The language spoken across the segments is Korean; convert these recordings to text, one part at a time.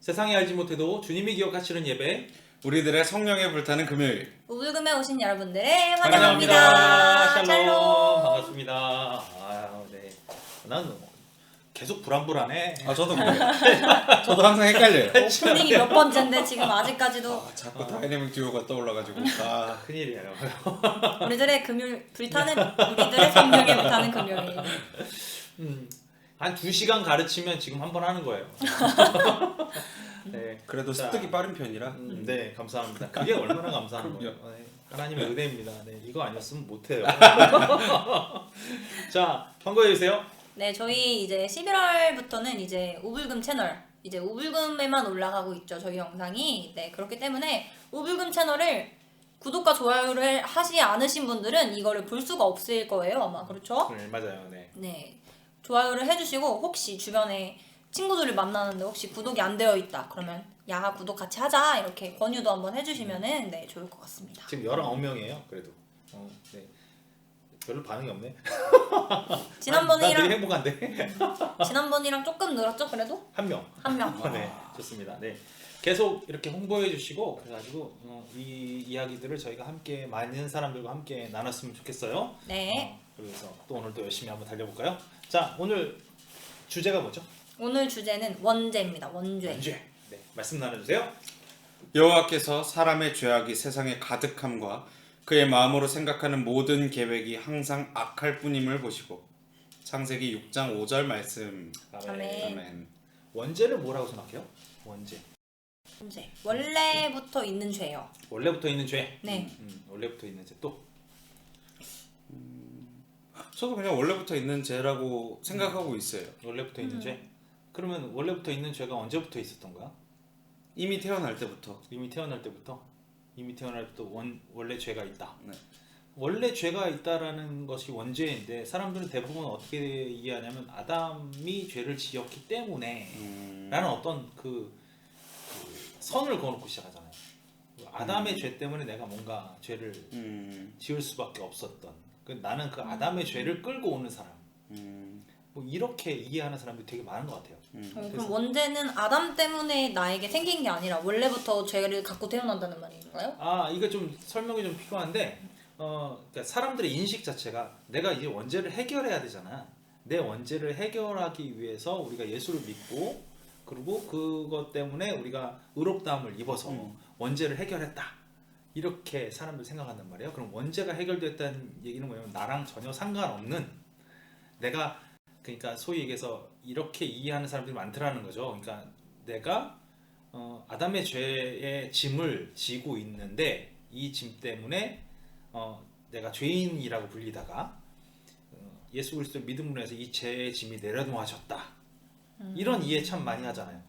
세상이 알지 못해도 주님이 기억하시는 예배 우리들의 성령에 불타는 금요일. 우불금에 오신 여러분들의 환영합니다. 환영합니다. 샬롬. 반갑습니다. 아, 네. 난 계속 불안불안해. 아 저도 그래요. 저도 항상 헷갈려요. 오프닝이 몇 번째인데 지금 아직까지도 아, 자꾸 다이내믹 듀오가 떠올라가지고. 아 큰일이에요. 우리들의 금요일 불타는 우리들의 성령에 불타는 금요일. 한 2시간 가르치면 지금 한 번 하는 거예요. 네. 그래도 자, 습득이 빠른 편이라. 네, 감사합니다. 그게 얼마나 감사한 그럼요. 거예요. 네, 하나님의 은혜입니다. 네, 이거 아니었으면 못해요. 자, 선거해 주세요. 네, 저희 이제 11월부터는 이제 우불금 채널, 이제 우불금에만 올라가고 있죠, 저희 영상이. 네, 그렇기 때문에 우불금 채널을 구독과 좋아요를 하지 않으신 분들은 이거를 볼 수가 없을 거예요, 아마. 그렇죠? 네, 맞아요. 네. 네, 좋아요를 해주시고 혹시 주변에 친구들을 만나는데 혹시 구독이 안 되어 있다 그러면 야 구독 같이 하자 이렇게 권유도 한번 해주시면은 네 좋을 것 같습니다. 지금 19명이에요. 그래도. 네. 별로 반응이 없네. 나 되게 지난번이랑 행복한데. 지난번이랑 조금 늘었죠 그래도 한 명. 한 명. 네, 좋습니다. 네, 계속 이렇게 홍보해 주시고 그래가지고 이 이야기들을 저희가 함께 많은 사람들과 함께 나눴으면 좋겠어요. 네. 그래서 또 오늘도 열심히 한번 달려볼까요? 자, 오늘 주제가 뭐죠? 오늘 주제는 원죄입니다. 원죄. 죄. 네, 말씀 나눠주세요. 여호와께서 사람의 죄악이 세상에 가득함과 그의 마음으로 생각하는 모든 계획이 항상 악할 뿐임을 보시고. 창세기 6장 5절 말씀. 아멘. 아멘. 원죄를 뭐라고 생각해요? 원죄. 원죄. 원래부터 있는 죄요. 원래부터 있는 죄. 네. 원래부터 있는 죄. 또 저도 그냥 원래부터 있는 죄라고 생각하고 있어요. 원래부터 있는 죄. 그러면 원래부터 있는 죄가 언제부터 있었던 거야? 이미 태어날 때부터. 이미 태어날 때부터. 이미 태어날 때부터 원래 죄가 있다. 네. 원래 죄가 있다라는 것이 원죄인데 사람들은 대부분 어떻게 이해하냐면 아담이 죄를 지었기 때문에 라는 어떤 그 선을 그어놓고 시작하잖아요. 아담의 죄 때문에 내가 뭔가 죄를 지을 수밖에 없었던 나는 그 아담의 죄를 끌고 오는 사람 뭐 이렇게 이해하는 사람들이 되게 많은 것 같아요. 그럼 원죄는 아담 때문에 나에게 생긴 게 아니라 원래부터 죄를 갖고 태어난다는 말인가요? 아, 이거 좀 설명이 좀 필요한데 그러니까 사람들의 인식 자체가 내가 이제 원죄를 해결해야 되잖아. 내 원죄를 해결하기 위해서 우리가 예수를 믿고 그리고 그것 때문에 우리가 의롭다함을 입어서 원죄를 해결했다. 이렇게 사람들 생각한단 말이에요. 그럼 원죄가 해결됐다는 얘기는 뭐냐면 나랑 전혀 상관없는 내가 그러니까 소위 얘기해서 이렇게 이해하는 사람들이 많더라는 거죠. 그러니까 내가 아담의 죄의 짐을 지고 있는데 이 짐 때문에 내가 죄인이라고 불리다가 예수 그리스도를 믿음으로 해서 이 죄의 짐이 내려놓아졌다. 이런 이해 참 많이 하잖아요.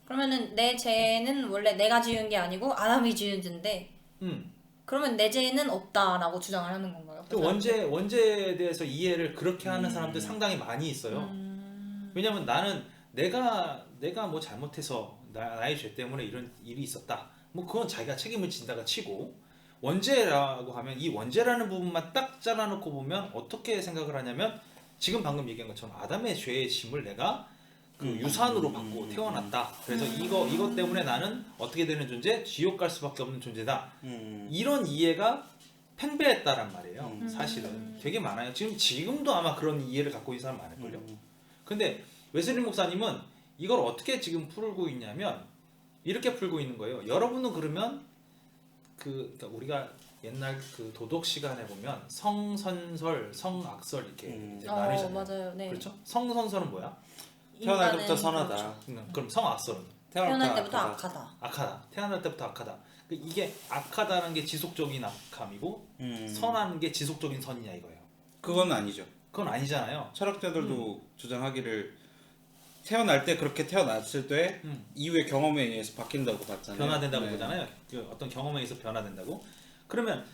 그러면은 내 죄는 원래 내가 지은 게 아니고 아담이 지은 죄인데 그러면 내 죄는 없다라고 주장을 하는 건가요? 또 원죄에 대해서 이해를 그렇게 하는 사람들 상당히 많이 있어요. 왜냐면 나는 내가 뭐 잘못해서 나의 죄 때문에 이런 일이 있었다. 뭐 그건 자기가 책임을 진다가 치고 원죄라고 하면 이 원죄라는 부분만 딱 잘라놓고 보면 어떻게 생각을 하냐면 지금 방금 얘기한 것처럼 아담의 죄의 짐을 내가 그 유산으로 받고 태어났다. 그래서 이것 때문에 나는 어떻게 되는 존재? 지옥 갈 수밖에 없는 존재다. 이런 이해가 팽배했다란 말이에요. 사실은 되게 많아요. 지금도 아마 그런 이해를 갖고 있는 사람 많을걸요. 근데 웨슬리 목사님은 이걸 어떻게 지금 풀고 있냐면 이렇게 풀고 있는 거예요. 여러분은 그러면 그러니까 우리가 옛날 그 도덕 시간에 보면 성선설, 성악설 이렇게 이제 나뉘잖아요. 맞아요. 네. 그렇죠? 성선설은 뭐야? 태어날 때부터 인간은 선하다. 그렇죠. 그럼 성악설은 태어날 때부터 악하다. 악하다. 태어날 때부터 악하다. 이게 악하다는 게 지속적인 악함이고 선한 게 지속적인 선이냐 이거예요. 그건 아니죠. 그건 아니잖아요. 철학자들도 주장하기를 태어날 때 그렇게 태어났을 때 이후의 경험에 의해서 바뀐다고 봤잖아요. 변화된다고 네. 보잖아요. 그 어떤 경험에 의해서 변화된다고. 그러면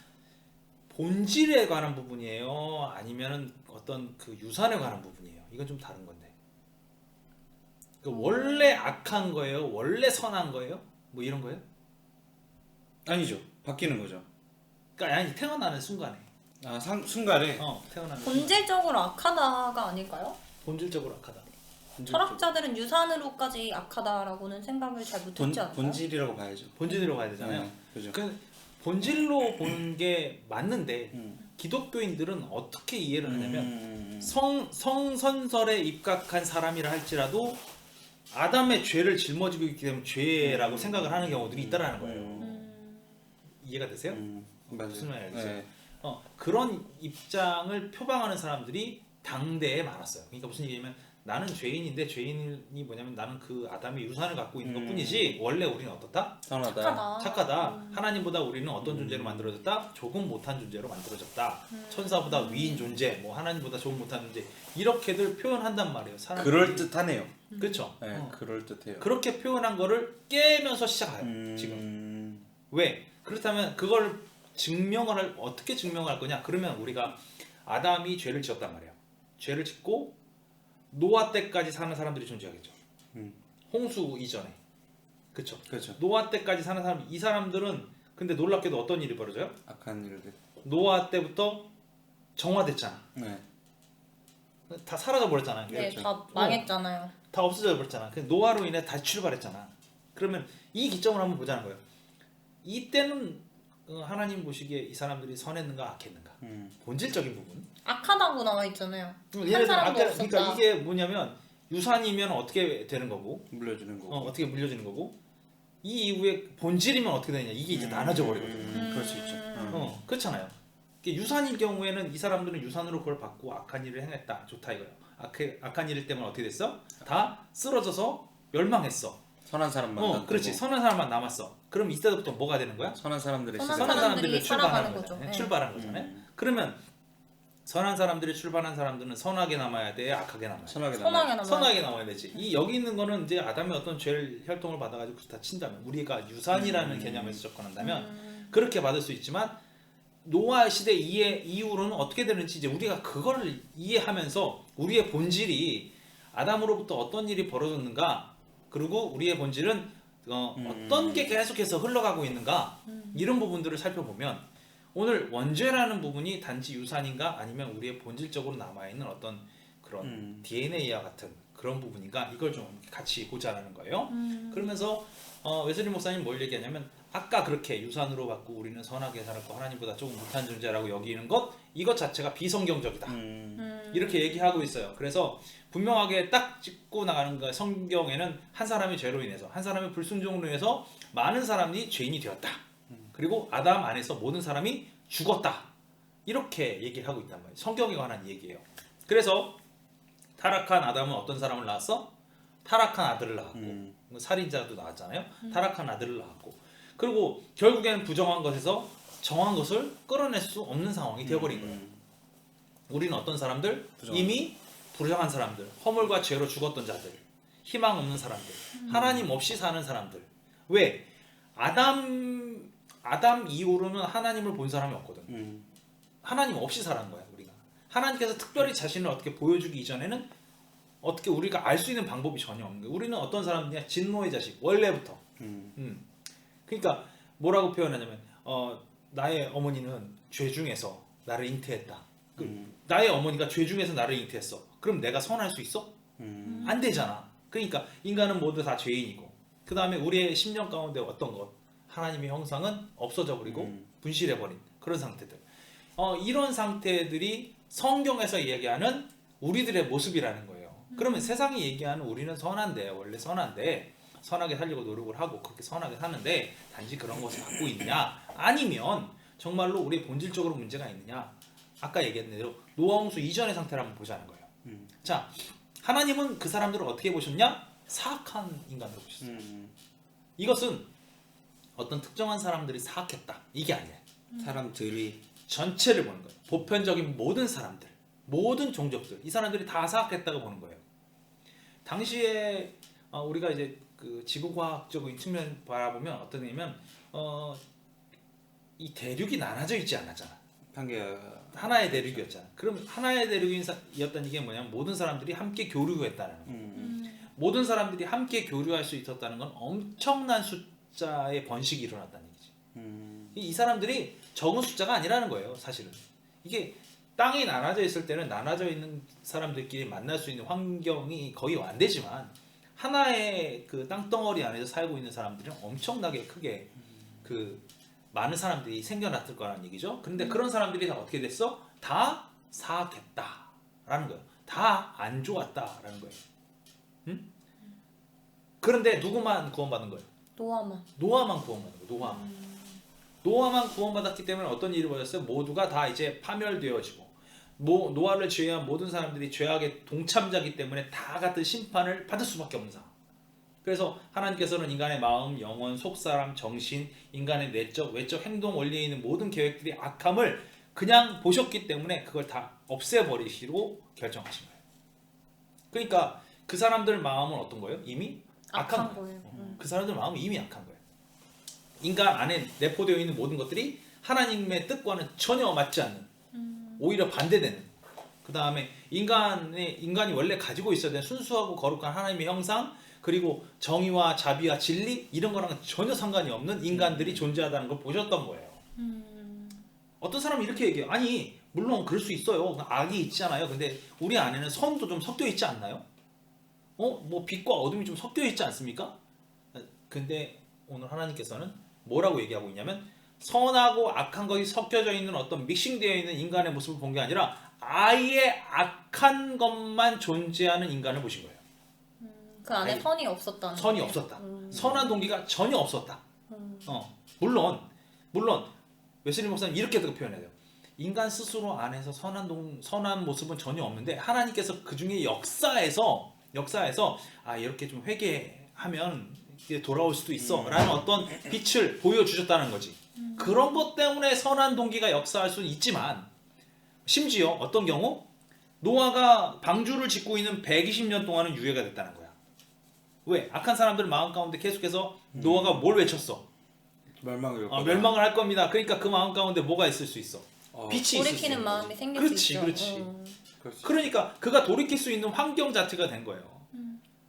본질에 관한 부분이에요? 아니면은 어떤 그 유산에 관한 부분이에요? 이건 좀 다른 건데. 원래 악한 거예요? 원래 선한 거예요? 뭐 이런 거예요? 아니죠. 바뀌는 거죠. 그러니까 아니 태어나는 순간에. 순간에 태어나는 순간. 본질적으로 악하다가 아닐까요? 본질적으로 악하다. 철학자들은 유산으로까지 악하다라고는 생각을 잘 못했지 않나요? 본질이라고 봐야죠. 본질로 가야 되잖아요. 네, 그죠. 그 본질로 보는 게 맞는데 기독교인들은 어떻게 이해를 하냐면 성선설에 입각한 사람이라 할지라도 아담의 죄를 짊어지고 있기 때문에 죄라고 생각을 하는 경우들이 있다라는 거예요. 이해가 되세요? 맞아요. 무슨 말인지 알겠어요? 네. 그런 입장을 표방하는 사람들이 당대에 많았어요. 그러니까 무슨 얘기냐면 나는 죄인인데 죄인이 뭐냐면 나는 그 아담의 유산을 갖고 있는 것뿐이지 원래 우리는 어떻다? 선하다. 착하다. 하나님보다 우리는 어떤 존재로 만들어졌다? 조금 못한 존재로 만들어졌다. 천사보다 위인 존재, 뭐 하나님보다 조금 못한 존재 이렇게들 표현한단 말이에요. 사람들이. 그럴 듯하네요. 그렇죠. 네, 그럴 듯해요. 그렇게 표현한 거를 깨면서 시작해요. 지금 왜? 그렇다면 그걸 어떻게 증명할 거냐? 그러면 우리가 아담이 죄를 지었단 말이에요. 죄를 짓고 노아 때까지 사는 사람들이 존재하겠죠. 홍수 이전에. 그렇죠. 그렇죠. 노아 때까지 사는 사람, 이 사람들은 근데 놀랍게도 어떤 일이 벌어져요? 악한 일들. 노아 때부터 정화됐잖아. 네. 다 사라져 버렸잖아. 네, 그렇죠. 다 망했잖아요. 다 없어져 버렸잖아. 그 노아로 인해 다시 출발했잖아. 그러면 이 기점을 한번 보자는 거예요. 이때는 하나님 보시기에 이 사람들이 선했는가 악했는가? 본질적인 부분. 악하다고 나와 있잖아요. 예를 들어 사람도 없었다. 그러니까 이게 뭐냐면 유산이면 어떻게 되는 거고, 물려주는 거고. 어떻게 물려지는 거고, 이 이후에 본질이면 어떻게 되냐 이게 이제 나눠져 버리거든요. 그럴 수 있죠. 그렇잖아요. 이게 유산일 경우에는 이 사람들은 유산으로 그걸 받고 악한 일을 행했다. 좋다 이거예요. 악한 일 때문에 어떻게 됐어? 다 쓰러져서 멸망했어. 선한 사람만. 그렇지. 선한 사람만 남았어. 그럼 이때부터 뭐가 되는 거야? 선한 사람들의 선한 시선. 선한 사람들이 사람들이 출발하는 살아가는 거잖아요. 거죠. 네. 출발한 거잖아요. 그러면 선한 사람들이 출발한 사람들은 선하게 남아야 돼, 악하게 남아야 돼. 선하게 남아. 선하게 남아. 선하게 남아야 되지. 이 여기 있는 거는 이제 아담의 어떤 죄를 혈통을 받아가지고 다 친다면 우리가 유산이라는 개념에서 접근한다면 그렇게 받을 수 있지만 노아 시대 이후로는 어떻게 되는지 이제 우리가 그걸 이해하면서 우리의 본질이 아담으로부터 어떤 일이 벌어졌는가 그리고 우리의 본질은 어떤 게 계속해서 흘러가고 있는가 이런 부분들을 살펴보면 오늘 원죄라는 부분이 단지 유산인가 아니면 우리의 본질적으로 남아있는 어떤 그런 DNA와 같은 그런 부분인가 이걸 좀 같이 보자라는 거예요. 그러면서 웨슬리 목사님 뭘 얘기하냐면 아까 그렇게 유산으로 받고 우리는 선하게 살았고 하나님보다 조금 못한 존재라고 여기는 이것 자체가 비성경적이다. 이렇게 얘기하고 있어요. 그래서 분명하게 딱 짚고 나가는 거예요. 성경에는 한 사람의 죄로 인해서 한 사람의 불순종으로 인해서 많은 사람이 죄인이 되었다. 그리고 아담 안에서 모든 사람이 죽었다. 이렇게 얘기를 하고 있단 말이에요. 성경에 관한 얘기예요. 그래서 타락한 아담은 어떤 사람을 낳았어? 타락한 아들을 낳았고 살인자도 나왔잖아요. 타락한 아들을 낳았고 그리고 결국에는 부정한 것에서 정한 것을 끌어낼 수 없는 상황이 되어버린 거예요. 우리는 어떤 사람들? 이미 불쌍한 사람들, 허물과 죄로 죽었던 자들, 희망 없는 사람들, 하나님 없이 사는 사람들. 왜? 아담 이후로는 하나님을 본 사람이 없거든. 하나님 없이 살은 거야 우리가. 하나님께서 특별히 자신을 어떻게 보여주기 이전에는 어떻게 우리가 알 수 있는 방법이 전혀 없는 거야. 우리는 어떤 사람들이냐? 진노의 자식, 원래부터. 그러니까 뭐라고 표현하냐면 나의 어머니는 죄 중에서 나를 잉태했다. 나의 어머니가 죄 중에서 나를 잉태했어. 그럼 내가 선할 수 있어? 안 되잖아. 그러니까 인간은 모두 다 죄인이고 그 다음에 우리의 심령 가운데 어떤 것 하나님의 형상은 없어져 버리고 분실해 버린 그런 상태들. 이런 상태들이 성경에서 얘기하는 우리들의 모습이라는 거예요. 그러면 세상이 얘기하는 우리는 선한데 원래 선한데 선하게 살려고 노력을 하고 그렇게 선하게 사는데 단지 그런 것을 갖고 있느냐 아니면 정말로 우리 본질적으로 문제가 있느냐 아까 얘기했던 대로 노아 홍수 이전의 상태를 한번 보자는 거예요. 자, 하나님은 그 사람들을 어떻게 보셨냐? 사악한 인간으로 보셨어요. 이것은 어떤 특정한 사람들이 사악했다 이게 아니에요. 사람들이 전체를 보는 거예요. 보편적인 모든 사람들, 모든 종족들 이 사람들이 다 사악했다고 보는 거예요. 당시에 우리가 이제 그 지구과학적인 측면 바라보면 어떤 의미면 이 대륙이 나눠져 있지 않았잖아. 하나의 대륙이었잖아. 그럼 하나의 대륙이었다는 게 뭐냐면 모든 사람들이 함께 교류했다는 거예요. 모든 사람들이 함께 교류할 수 있었다는 건 엄청난 숫자의 번식이 일어났다는 얘기지. 이 사람들이 적은 숫자가 아니라는 거예요. 사실은 이게 땅이 나눠져 있을 때는 나눠져 있는 사람들끼리 만날 수 있는 환경이 거의 안 되지만 하나의 그 땅덩어리 안에서 살고 있는 사람들은 엄청나게 크게 그 많은 사람들이 생겨났을 거라는 얘기죠. 그런데 그런 사람들이 다 어떻게 됐어? 다 사겠다라는 거예요. 다 안 좋았다라는 거예요. 응? 그런데 누구만 구원받은 거예요? 노아만 구원받은 거예요. 노아만 구원받았기 때문에 어떤 일이 벌어졌어요? 모두가 다 이제 파멸되어지고 노아를 제외한 모든 사람들이 죄악의 동참자이기 때문에 다 같은 심판을 받을 수밖에 없는 상황. 그래서 하나님께서는 인간의 마음, 영혼, 속사람, 정신, 인간의 내적, 외적 행동 원리에 있는 모든 계획들이 악함을 그냥 보셨기 때문에 그걸 다 없애버리시고 결정하신 거예요. 그러니까 그 사람들 마음은 어떤 거예요? 이미 악한 거예요. 그 사람들 마음은 이미 악한 거예요. 인간 안에 내포되어 있는 모든 것들이 하나님의 뜻과는 전혀 맞지 않는, 오히려 반대되는. 그 다음에 인간이 원래 가지고 있어야 되는 순수하고 거룩한 하나님의 형상, 그리고 정의와 자비와 진리 이런 거랑 전혀 상관이 없는 인간들이 존재하다는 걸 보셨던 거예요. 어떤 사람은 이렇게 얘기해요. 아니 물론 그럴 수 있어요. 악이 있잖아요. 근데 우리 안에는 선도 좀 섞여 있지 않나요? 뭐 빛과 어둠이 좀 섞여 있지 않습니까? 근데 오늘 하나님께서는 뭐라고 얘기하고 있냐면 선하고 악한 것이 섞여져 있는 어떤 믹싱되어 있는 인간의 모습을 본 게 아니라 아예 악한 것만 존재하는 인간을 보신 거예요. 그 안에 선이 없었다는 선이 거예요? 없었다. 선한 동기가 전혀 없었다. 물론 웨슬리 목사님 이렇게도 표현해요. 인간 스스로 안에서 선한 모습은 전혀 없는데 하나님께서 그 중에 역사에서 이렇게 좀 회개하면 이제 돌아올 수도 있어라는 어떤 빛을 보여주셨다는 거지. 그런 것 때문에 선한 동기가 역사할 수는 있지만 심지어 어떤 경우 노아가 방주를 짓고 있는 120년 동안은 유예가 됐다는 거야. 왜? 악한 사람들 마음 가운데 계속해서 노아가 뭘 외쳤어? 멸망을 할 겁니다. 그러니까 그 마음 가운데 뭐가 있을 수 있어? 빛이 있을 수 있는 돌이키는 마음이 생길 수 있죠. 그렇지. 그러니까 그가 돌이킬 수 있는 환경 자체가 된 거예요.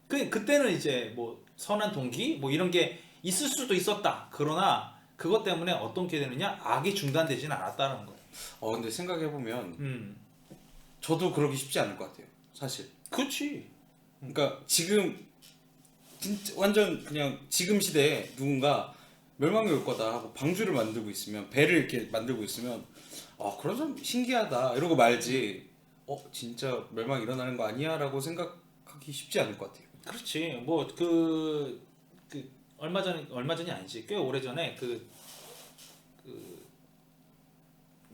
그때는 이제 뭐 선한 동기 뭐 이런 게 있을 수도 있었다. 그러나 그것 때문에 어떻게 되느냐? 악이 중단되지는 않았다는 거예요. 근데 생각해 보면 저도 그러기 쉽지 않을 것 같아요. 사실. 그렇지. 그러니까 지금 진짜 완전 그냥 지금 시대에 누군가 멸망이 올 거다 하고 방주를 만들고 있으면 배를 이렇게 만들고 있으면 그런 좀 신기하다 이러고 말지. 진짜 멸망 일어나는 거 아니야? 라고 생각하기 쉽지 않을 것 같아요. 그렇지. 뭐 얼마 전이 아니지. 꽤 오래 전에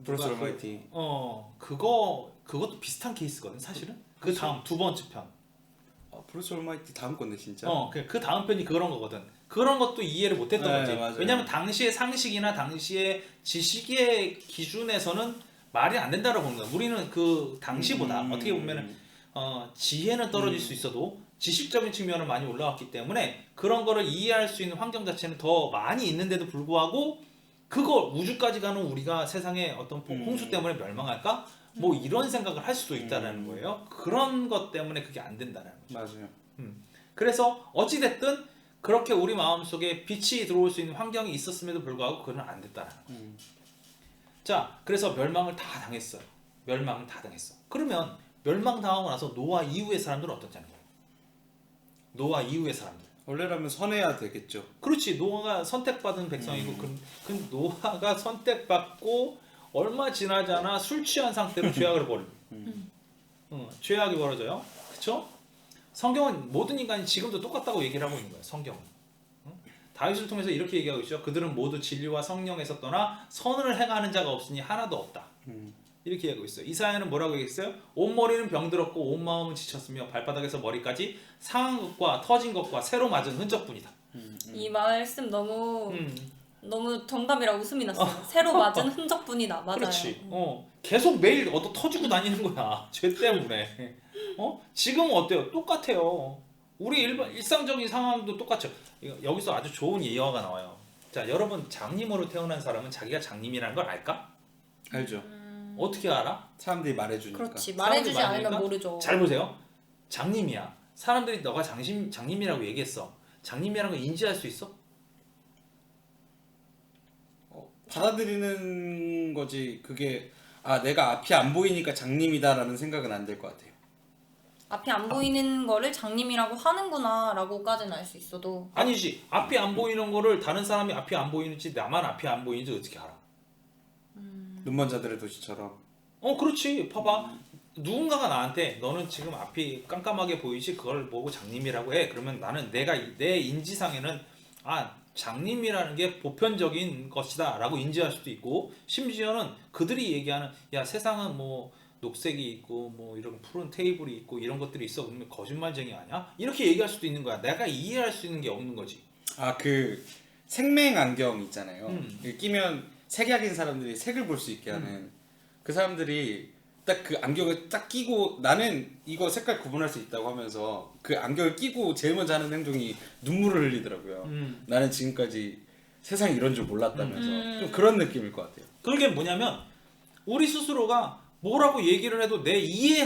브루스 올마이티. 그것도 비슷한 케이스거든, 사실은. 그 다음 두 번째 편. 브루스 올마이티 다음 건데 진짜. 그 다음 편이 그런 거거든. 그런 것도 이해를 못했던 거지. 맞아요. 왜냐면 당시의 상식이나 당시의 지식의 기준에서는 말이 안 된다고 보는 거야. 우리는 그 당시보다 어떻게 보면은 지혜는 떨어질 수 있어도 지식적인 측면은 많이 올라왔기 때문에 그런 거를 이해할 수 있는 환경 자체는 더 많이 있는데도 불구하고 그걸 우주까지 가는 우리가 세상에 어떤 홍수 때문에 멸망할까? 뭐 이런 생각을 할 수도 있다는 거예요. 그런 것 때문에 그게 안 된다는 거죠. 맞아요. 그래서 어찌됐든 그렇게 우리 마음속에 빛이 들어올 수 있는 환경이 있었음에도 불구하고 그건 안 됐다는 거예요. 자, 그래서 멸망을 다 당했어요. 멸망을 다 당했어. 그러면 멸망당하고 나서 노아 이후의 사람들은 어떻다는 거예요? 노아 이후의 사람들. 원래라면 선해야 되겠죠. 그렇지. 노아가 선택받은 백성이고 그 노아가 선택받고 얼마 지나지 않아 술 취한 상태로 죄악을 벌이고 죄악이 벌어져요. 그렇죠? 성경은 모든 인간이 지금도 똑같다고 얘기를 하고 있는 거예요. 성경은. 다윗을 통해서 이렇게 얘기하고 있죠. 그들은 모두 진리와 성령에서 떠나 선을 행하는 자가 없으니 하나도 없다. 이렇게 얘기하고 있어요. 이사야는 뭐라고 얘기했어요? 온 머리는 병들었고 온 마음은 지쳤으며 발바닥에서 머리까지 상한 것과 터진 것과 새로 맞은 흔적뿐이다. 이 말씀 너무 정답이라 웃음이 났어요. 새로 맞은 흔적뿐이다. 맞아요. 그렇지. 계속 매일 터지고 다니는 거야. 죄 때문에. 지금은 어때요? 똑같아요. 우리 일상적인 상황도 똑같죠. 여기서 아주 좋은 예화가 나와요. 자, 여러분 장님으로 태어난 사람은 자기가 장님이라는 걸 알까? 알죠. 어떻게 알아? 사람들이 말해주니까. 그렇지. 말해주지 사람들이 않으면 말하니까? 모르죠. 잘 보세요. 장님이야. 사람들이 너가 장님이라고 얘기했어. 장님이라는 걸 인지할 수 있어? 받아들이는 거지. 그게 아 내가 앞이 안 보이니까 장님이다라는 생각은 안 될 것 같아요. 앞이 안 보이는 거를 장님이라고 하는구나라고까지는 알 수 있어도 아니지. 앞이 안 보이는 거를 다른 사람이 앞이 안 보이는지 나만 앞이 안 보이는지 어떻게 알아? 눈먼 자들의 도시처럼. 그렇지. 봐봐. 누군가가 나한테 너는 지금 앞이 깜깜하게 보이지 그걸 보고 장님이라고 해. 그러면 나는 내 인지상에는 장님이라는 게 보편적인 것이다 라고 인지할 수도 있고, 심지어는 그들이 얘기하는 야 세상은 뭐 녹색이 있고 뭐 이런 푸른 테이블이 있고 이런 것들이 있어 그러면 거짓말쟁이 아니야? 이렇게 얘기할 수도 있는 거야. 내가 이해할 수 있는 게 없는 거지. 아 그 생맹 안경 있잖아요. 음. 이거 끼면 색약인 사람들이 색을 볼 수 있게 하는 그 사람들이 딱 그 안경을 딱 끼고 나는 이거 색깔 구분할 수 있다고 하면서 그 안경을 끼고 제일 먼저 하는 행동이 눈물을 흘리더라고요. 나는 지금까지 세상이 이런 줄 몰랐다면서 좀 그런 느낌일 것 같아요. 그게 뭐냐면 우리 스스로가 뭐라고 얘기를 해도 내 이해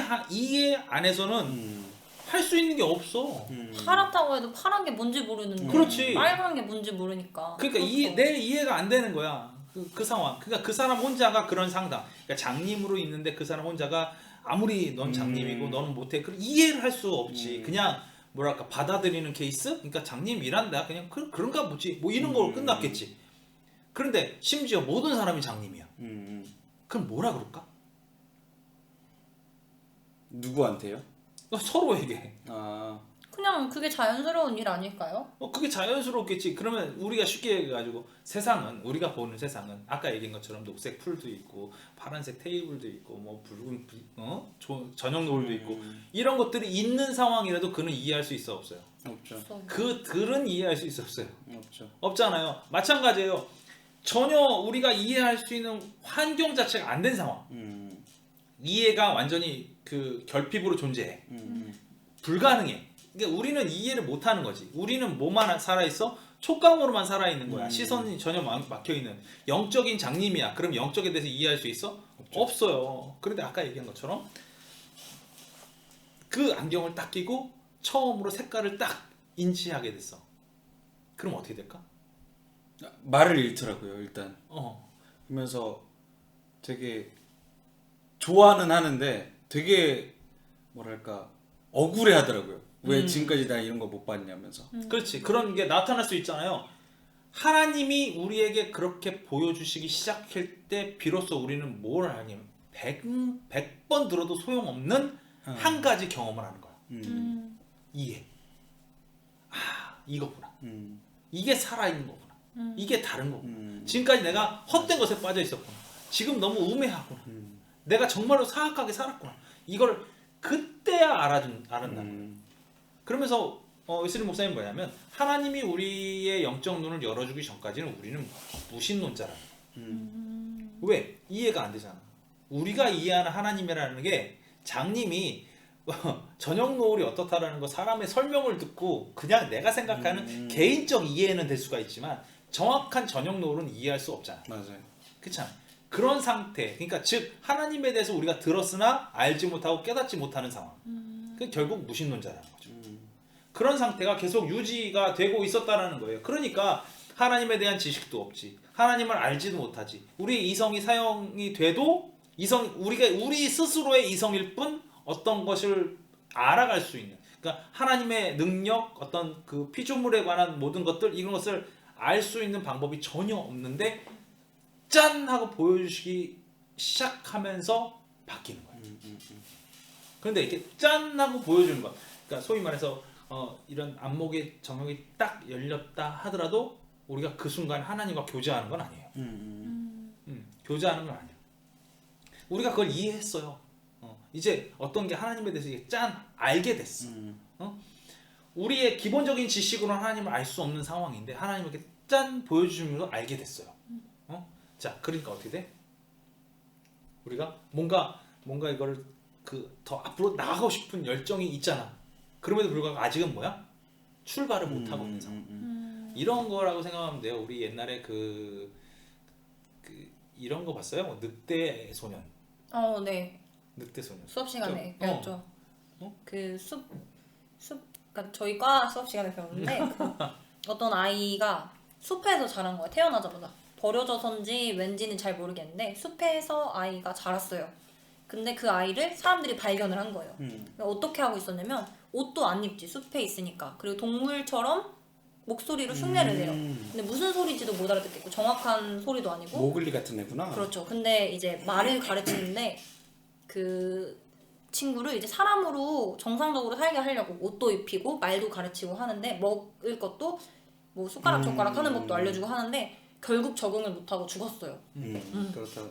안에서는 할 수 있는 게 없어. 파랗다고 해도 파란 게 뭔지 모르는데 그렇지. 빨간 게 뭔지 모르니까 그러니까 그렇죠. 내 이해가 안 되는 거야. 그 상황. 그러니까 그 사람 혼자가 그런 상담. 그러니까 장님으로 있는데 그 사람 혼자가 아무리 넌 장님이고 너는 못해. 그 이해를 할 수 없지. 그냥 뭐랄까 받아들이는 케이스? 그러니까 장님 일한다. 그냥 그런가 보지. 뭐 이런 걸로 끝났겠지. 그런데 심지어 모든 사람이 장님이야. 그럼 뭐라 그럴까? 누구한테요? 서로에게. 아 그냥 그게 자연스러운 일 아닐까요? 그게 자연스럽겠지. 그러면 우리가 쉽게 얘기해가지고 우리가 보는 세상은 아까 얘기한 것처럼 녹색 풀도 있고 파란색 테이블도 있고 뭐 붉은 저녁 노을도 있고 이런 것들이 있는 상황이라도 그는 이해할 수 있어 없어요? 없죠. 그들은 이해할 수 있어 없어요? 없죠. 없잖아요. 마찬가지예요. 전혀 우리가 이해할 수 있는 환경 자체가 안 된 상황. 이해가 완전히 그 결핍으로 존재해. 불가능해. 그러니까 우리는 이해를 못 하는 거지. 우리는 뭐만 살아있어? 촉감으로만 살아있는 거야. 시선이 전혀 막혀있는 영적인 장님이야. 그럼 영적에 대해서 이해할 수 있어? 없어요. 그런데 아까 얘기한 것처럼 그 안경을 딱 끼고 처음으로 색깔을 딱 인지하게 됐어. 그럼 어떻게 될까? 말을 잃더라고요 일단. 어. 그러면서 되게 좋아는 하는데 되게 뭐랄까 억울해 하더라고요. 왜 지금까지 나 이런 거 못 봤냐면서. 그렇지. 그런 게 나타날 수 있잖아요. 하나님이 우리에게 그렇게 보여주시기 시작할 때 비로소 우리는 뭘 하냐면 100번 들어도 소용없는 한 가지 경험을 하는 거야. 이해. 이거구나. 이게 살아있는 거구나. 이게 다른 거구나. 지금까지 내가 헛된 것에 빠져 있었구나. 지금 너무 우매하구나. 내가 정말로 사악하게 살았구나. 이걸 그때야 알았단 말이야. 그러면서 웨슬리 목사님 뭐냐면 하나님이 우리의 영적 눈을 열어주기 전까지는 우리는 무신론자라는 거야. 왜? 이해가 안 되잖아. 우리가 이해하는 하나님이라는 게 장님이 저녁 노을이 어떻다라는 거 사람의 설명을 듣고 그냥 내가 생각하는 개인적 이해는 될 수가 있지만 정확한 저녁 노을은 이해할 수 없잖아. 맞아요. 그렇잖아. 그런 상태. 그러니까 즉 하나님에 대해서 우리가 들었으나 알지 못하고 깨닫지 못하는 상황. 그 결국 무신론자라는 거죠. 그런 상태가 계속 유지가 되고 있었다라는 거예요. 그러니까 하나님에 대한 지식도 없지. 하나님을 알지도 못하지. 우리 이성이 사용이 돼도 우리 스스로의 이성일 뿐 어떤 것을 알아갈 수 있는. 그러니까 하나님의 능력, 어떤 그 피조물에 관한 모든 것들 이런 것을 알 수 있는 방법이 전혀 없는데 짠 하고 보여주시기 시작하면서 바뀌는 거예요. 그런데 이렇게 짠 하고 보여주는 것. 그러니까 소위 말해서 이런 안목의 정역이 딱 열렸다 하더라도 우리가 그 순간 하나님과 교제하는 건 아니에요. 교제하는 건 아니에요. 우리가 그걸 이해했어요. 이제 어떤 게 하나님에 대해서 이게 짠 알게 됐어. 우리의 기본적인 지식으로는 하나님을 알 수 없는 상황인데 하나님께 짠 보여주시면서 알게 됐어요. 자, 그러니까 어떻게 돼? 우리가 뭔가 이거를 더 앞으로 나가고 싶은 열정이 있잖아. 그럼에도 불구하고 아직은 뭐야? 출발을 못 하고 있는 상황. 이런 거라고 생각하면 돼요. 우리 옛날에 이런 거 봤어요? 늑대 소년. 네. 늑대 소년. 수업 시간에 저- 배웠죠. 그러니까 저희 과 수업 시간에 배웠는데 어떤 아이가 숲에서 자란 거야. 태어나자마자 버려져서인지 왠지는 잘 모르겠는데 숲에서 아이가 자랐어요. 근데 그 아이를 사람들이 발견을 한 거예요. 그러니까 어떻게 하고 있었냐면 옷도 안 입지, 숲에 있으니까. 그리고 동물처럼 목소리로 흉내를 내요. 근데 무슨 소리인지도 못 알아듣겠고 정확한 소리도 아니고. 모글리 같은 애구나. 그렇죠. 근데 이제 말을 가르치는데 그 친구를 이제 사람으로 정상적으로 살게 하려고 옷도 입히고 말도 가르치고 하는데 먹을 것도 뭐 숟가락 젓가락 하는 법도 알려주고 하는데 결국 적응을 못하고 죽었어요. 그렇다.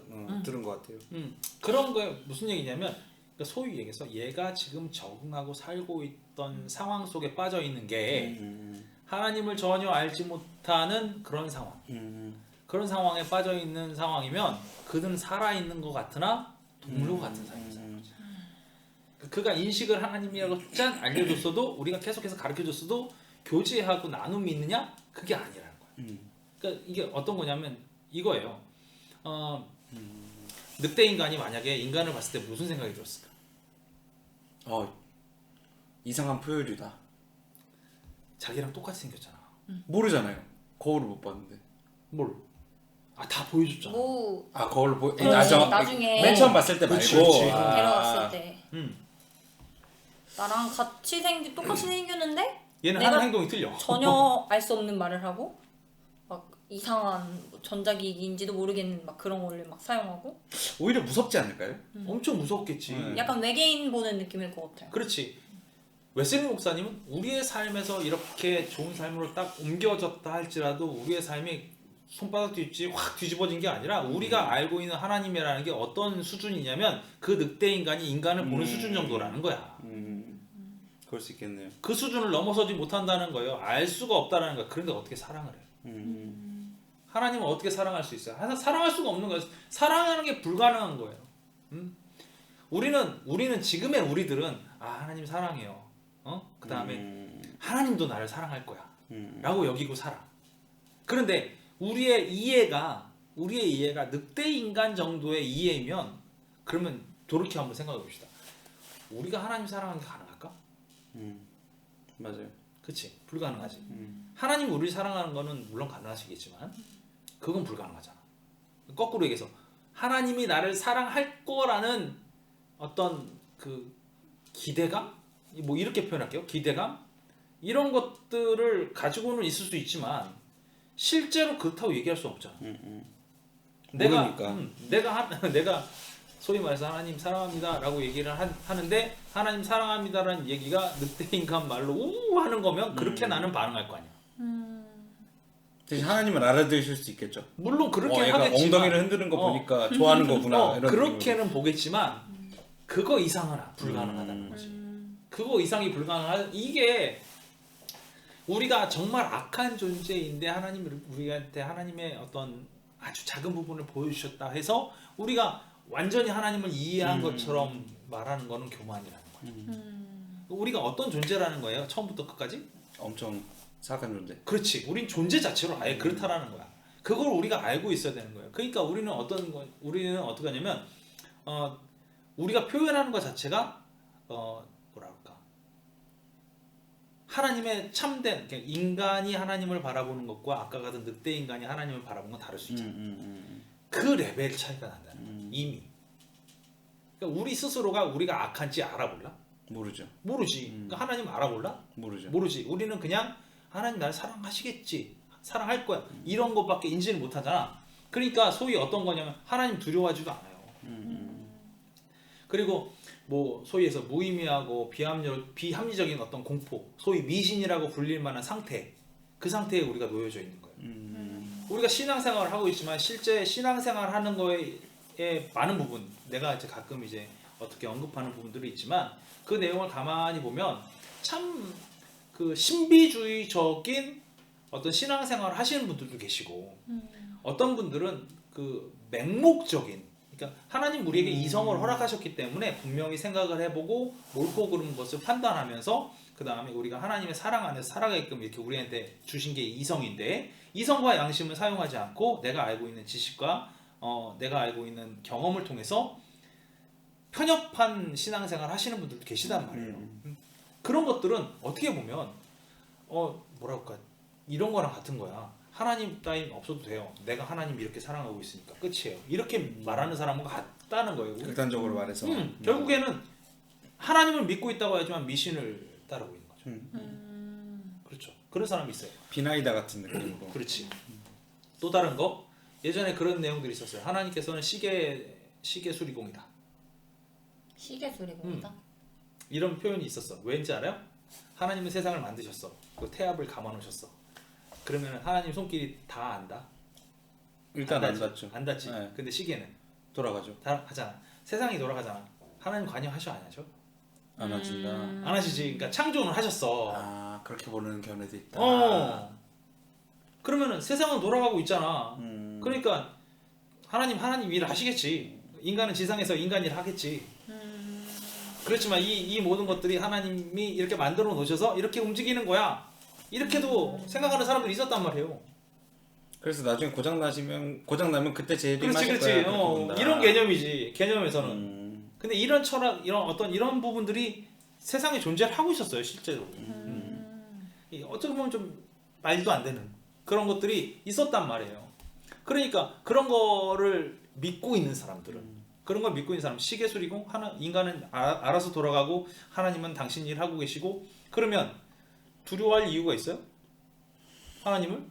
들은 것 같아요. 그런 거에 무슨 얘기냐면 그러니까 소위 얘기해서 얘가 지금 적응하고 살고 있던 상황 속에 빠져 있는 게 하나님을 전혀 알지 못하는 그런 상황. 그런 상황에 빠져 있는 상황이면 그들은 살아 있는 것 같으나 동물과 같은 삶을 사는 거죠. 그가 인식을 하나님이라고 짠 알려줬어도 우리가 계속해서 가르쳐줬어도 교제하고 나눔이 있느냐? 그게 아니라는 거예요. 그러니까 이게 어떤 거냐면 이거예요. 늑대 인간이 만약에 인간을 봤을 때 무슨 생각이 들었을까? 이상한 포유류다. 자기랑 똑같이 생겼잖아. 모르잖아요. 거울을 못 봤는데. 뭘? 아, 다 보여줬잖아. 뭐 거울을 그렇지, 나중에 맨 처음 봤을 때 말고. 그치, 그치. 데려갔을 때 음. 나랑 같이 똑같이 생겼는데 얘는 내가 하는 행동이 틀려. 전혀 알 수 없는 말을 하고 막 이상한 뭐 전자기기인지도 모르겠는 막 그런 거를 막 사용하고 오히려 무섭지 않을까요? 엄청 무섭겠지. 약간 외계인 보는 느낌일 것 같아요. 그렇지. 웨슬리 목사님은 우리의 삶에서 이렇게 좋은 삶으로 딱 옮겨졌다 할지라도 우리의 삶이 손바닥 뒤집지 확 뒤집어진 게 아니라 우리가 알고 있는 하나님이라는 게 어떤 수준이냐면 그 늑대 인간이 인간을 보는 수준 정도라는 거야. 그럴 수 있겠네요. 그 수준을 넘어서지 못한다는 거예요. 알 수가 없다라는 거야. 그런데 어떻게 사랑을 해요? 하나님은 어떻게 사랑할 수 있어요? 사랑할 수가 없는 거예요. 사랑하는 게 불가능한 거예요. 우리는 지금의 우리들은 하나님 사랑해요. 그 다음에 하나님도 나를 사랑할 거야 라고 여기고 살아. 그런데 우리의 이해가 늑대 인간 정도의 이해면 그러면 돌이켜 한번 생각해 봅시다. 우리가 하나님 사랑하는 게 가능할까? 맞아요. 그치? 불가능하지. 하나님 우리를 사랑하는 거는 물론 가능하시겠지만 그건 불가능하잖아. 거꾸로 얘기해서 하나님이 나를 사랑할 거라는 어떤 그 기대감? 뭐 이렇게 표현할게요. 기대감? 이런 것들을 가지고는 있을 수 있지만 실제로 그렇다고 얘기할 수 없잖아. 모르니까. 내가 소위 말해서 하나님 사랑합니다라고 얘기를 하는데 하나님 사랑합니다라는 얘기가 늑대 인간 말로 우 하는 거면 그렇게 나는 반응할 거 아니야. 대신 하나님은 알아들으실 수 있겠죠. 물론 그렇게 얘가 하겠지만 엉덩이를 흔드는 거 보니까 좋아하는 거구나. 이런 그렇게는 보겠지만 그거 이상은 불가능하다는 거지. 그거 이상이 불가능한 이게 우리가 정말 악한 존재인데 하나님이 우리한테 하나님의 어떤 아주 작은 부분을 보여주셨다 해서 우리가 완전히 하나님을 이해한 것처럼 말하는 거는 교만이라는 거죠. 우리가 어떤 존재라는 거예요? 처음부터 끝까지? 엄청 사악한 존재. 그렇지. 우린 존재 자체로 아예 그렇다라는 거야. 그걸 우리가 알고 있어야 되는 거예요. 그러니까 우리는 어떻게 하냐면 우리가 표현하는 것 자체가 뭐랄까 하나님의 참된 그러니까 인간이 하나님을 바라보는 것과 아까 같은 늑대 인간이 하나님을 바라보는 건 다를 수 있잖아. 그 레벨 차이가 난다는 거야. 이미. 그러니까 우리 스스로가 우리가 악한지 알아볼라? 모르죠. 모르지. 그러니까 하나님 알아볼라? 모르죠. 모르지. 우리는 그냥 하나님 나를 사랑하시겠지. 사랑할 거야. 이런 것밖에 인지를 못하잖아. 그러니까 소위 어떤 거냐면 하나님 두려워하지도 않아요. 그리고 뭐 소위해서 무의미하고 비합리적인 어떤 공포, 소위 미신이라고 불릴 만한 상태, 그 상태에 우리가 놓여져 있는 거예요. 우리가 신앙생활을 하고 있지만 실제 신앙생활 하는 거에 많은 부분, 내가 이제 가끔 이제 어떻게 언급하는 부분들이 있지만 그 내용을 가만히 보면 참 그 신비주의적인 어떤 신앙생활을 하시는 분들도 계시고 어떤 분들은 그 맹목적인 그러니까 하나님 우리에게 이성을 허락하셨기 때문에 분명히 생각을 해보고 옳고 그른 것을 판단하면서 그 다음에 우리가 하나님의 사랑 안에서 살아가게끔 이렇게 우리한테 주신 게 이성인데 이성과 양심을 사용하지 않고 내가 알고 있는 지식과 내가 알고 있는 경험을 통해서 편협한 신앙생활 하시는 분들도 계시단 말이에요. 그런 것들은 어떻게 보면 뭐랄까 이런 거랑 같은 거야. 하나님 따윈 없어도 돼요. 내가 하나님 이렇게 사랑하고 있으니까 끝이에요. 이렇게 말하는 사람은 같다는 거예요. 극단적으로 말해서 결국에는 하나님을 믿고 있다고 하지만 미신을 따르고 있는 거죠. 그렇죠. 그런 사람이 있어요. 비나이다 같은 느낌으로. 그렇지. 또 다른 거 예전에 그런 내용들이 있었어요. 하나님께서는 시계 수리공이다. 시계 수리공이다. 이런 표현이 있었어. 왠지 알아요? 하나님은 세상을 만드셨어. 그 태압을 감아놓으셨어. 그러면 하나님 손길이 다 안다. 일단 안 닿죠. 안 닿지. 네. 근데 시계는 돌아가죠. 다 하잖아. 세상이 돌아가잖아. 하나님 관여하셔 안 하죠? 안 하신다. 안 하시지. 그러니까 창조는 하셨어. 아 그렇게 보는 견해도 있다. 그러면은 세상은 돌아가고 있잖아. 음. 그러니까 하나님 일을 하시겠지. 인간은 지상에서 인간 일을 하겠지. 그렇지만 이 모든 것들이 하나님이 이렇게 만들어 놓으셔서 이렇게 움직이는 거야. 이렇게도 생각하는 사람들이 있었단 말이에요. 그래서 나중에 고장 나면 그때 제일 그렇지, 힘하실 그렇지. 거야. 그렇게 이런 개념이지. 개념에서는. 음. 근데 이런 철학, 이런 부분들이 세상에 존재를 하고 있었어요, 실제로. 어떻게 보면 좀 말도 안 되는 그런 것들이 있었단 말이에요. 그러니까 그런 거를 믿고 있는 사람들은 그런 걸 믿고 있는 사람, 시계 수리공, 인간은 알아서 돌아가고 하나님은 당신 일 하고 계시고 그러면 두려워할 이유가 있어요? 하나님을?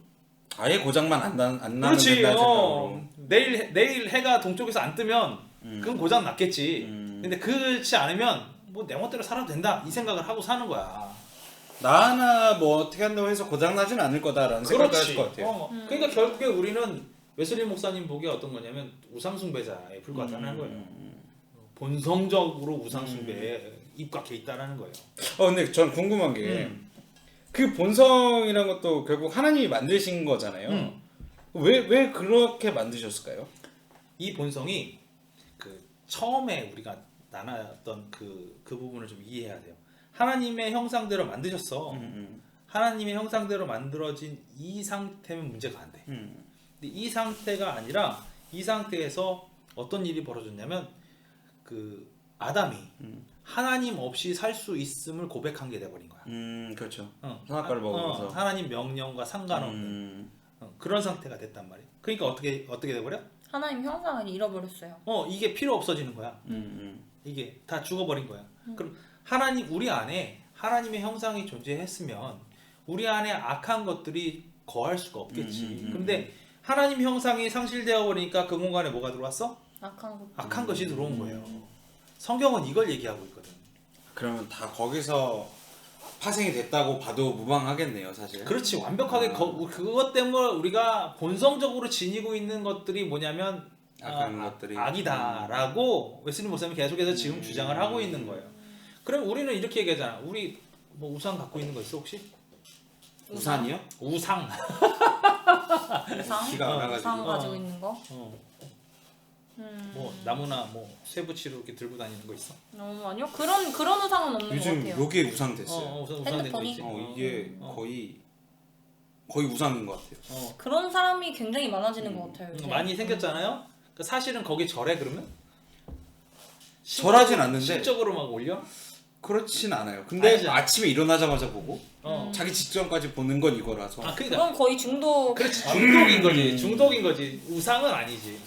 아예 고장만 안 나면 그렇지. 된다는 생각으로. 내일 해가 동쪽에서 안 뜨면 그건 고장 났겠지. 근데 그렇지 않으면 뭐 내 멋대로 살아도 된다 이 생각을 하고 사는 거야. 나 하나 뭐 어떻게 한다고 해서 고장 나진 않을 거다라는 생각을 하실 것 같아요. 그러니까 결국에 우리는 웨슬리 목사님 보기에 어떤 거냐면 우상숭배자에 불과하다는 거예요. 본성적으로 우상숭배에 입각해 있다는 거예요. 근데 전 궁금한 게 그 본성이란 것도 결국 하나님이 만드신 거잖아요. 왜 그렇게 만드셨을까요? 이 본성이 그 처음에 우리가 나눴던 그 부분을 좀 이해해야 돼요. 하나님의 형상대로 만드셨어. 하나님의 형상대로 만들어진 이 상태면 문제가 안 돼. 근데 이 상태가 아니라 이 상태에서 어떤 일이 벌어졌냐면 그 아담이 하나님 없이 살 수 있음을 고백한 게 돼버린 거야. 그렇죠. 선악과를 먹으면서 하나님 명령과 상관없는 그런 상태가 됐단 말이야. 그러니까 어떻게 돼버려? 하나님 형상을 잃어버렸어요. 이게 필요 없어지는 거야. 이게 다 죽어버린 거야. 그럼 우리 안에 하나님의 형상이 존재했으면 우리 안에 악한 것들이 거할 수가 없겠지. 근데 하나님 형상이 상실되어 버리니까 그 공간에 뭐가 들어왔어? 악한 것이 들어온 거예요. 성경은 이걸 얘기하고 있거든. 그러면 다 거기서 파생이 됐다고 봐도 무방하겠네요, 사실. 그렇지. 완벽하게 그것 때문에 우리가 본성적으로 지니고 있는 것들이 뭐냐면 악한 것들이 악이다라고 웨슬리 목사님이 계속해서 지금 주장을 하고 있는 거예요. 그럼 우리는 이렇게 얘기하잖아. 우리 뭐 우상 갖고 있는 거 있어 혹시? 우산이요? 우상. 기가 안 나가지고. 우상 가지고 있는 거? 뭐 나무나 뭐 쇠붙이로 이렇게 들고 다니는 거 있어? 아니요. 그런 우상은 없는 것 요즘 같아요. 요게 우상 됐어요. 우상 된거 핸드폰이? 있지. 이게 거의 우상인 것 같아요. 그런 사람이 굉장히 많아지는 것 같아요. 요새. 많이 생겼잖아요. 사실은 거기 절해 그러면? 절하진 않는데 실적으로 막 올려? 그렇진 않아요. 근데 아니죠. 아침에 일어나자마자 보고 자기 직전까지 보는 건 이거라서. 그러니까 그건 거의 중독. 그렇지. 중독인 거지. 중독인 거지. 우상은 아니지.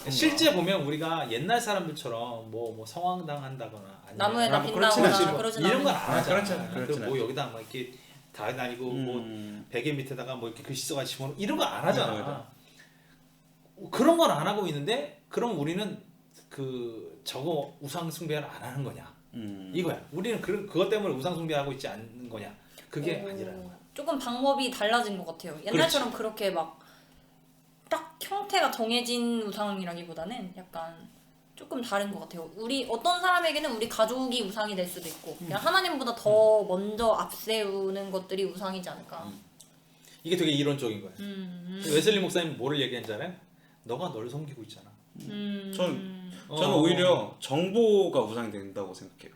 실제 보면 우리가 옛날 사람들처럼 뭐 성황당 한다거나 나무에다 뭐 빛나거나 그러진 이런 건 않아요. 안 하잖아. 그렇잖아. 그리고 뭐 여기다 막 이렇게 다니고 뭐 베개 밑에다가 뭐 이렇게 글씨 써가지고 이런 거 안 하잖아. 맞아. 그런 건 안 하고 있는데 그럼 우리는 저거 우상 숭배를 안 하는 거냐? 이거야. 우리는 그것 때문에 우상 숭배하고 있지 않는 거냐? 그게 아니라는 거야. 조금 방법이 달라진 것 같아요. 옛날처럼 그렇게 막 딱 형태가 정해진 우상이라기보다는 약간 조금 다른 것 같아요. 어떤 사람에게는 우리 가족이 우상이 될 수도 있고 그냥 하나님보다 더 먼저 앞세우는 것들이 우상이지 않을까. 이게 되게 이론적인 거야. 웨슬리 목사님 뭐를 얘기한지 알아요? 너가 널 섬기고 있잖아. 저는 오히려 정보가 우상이 된다고 생각해요.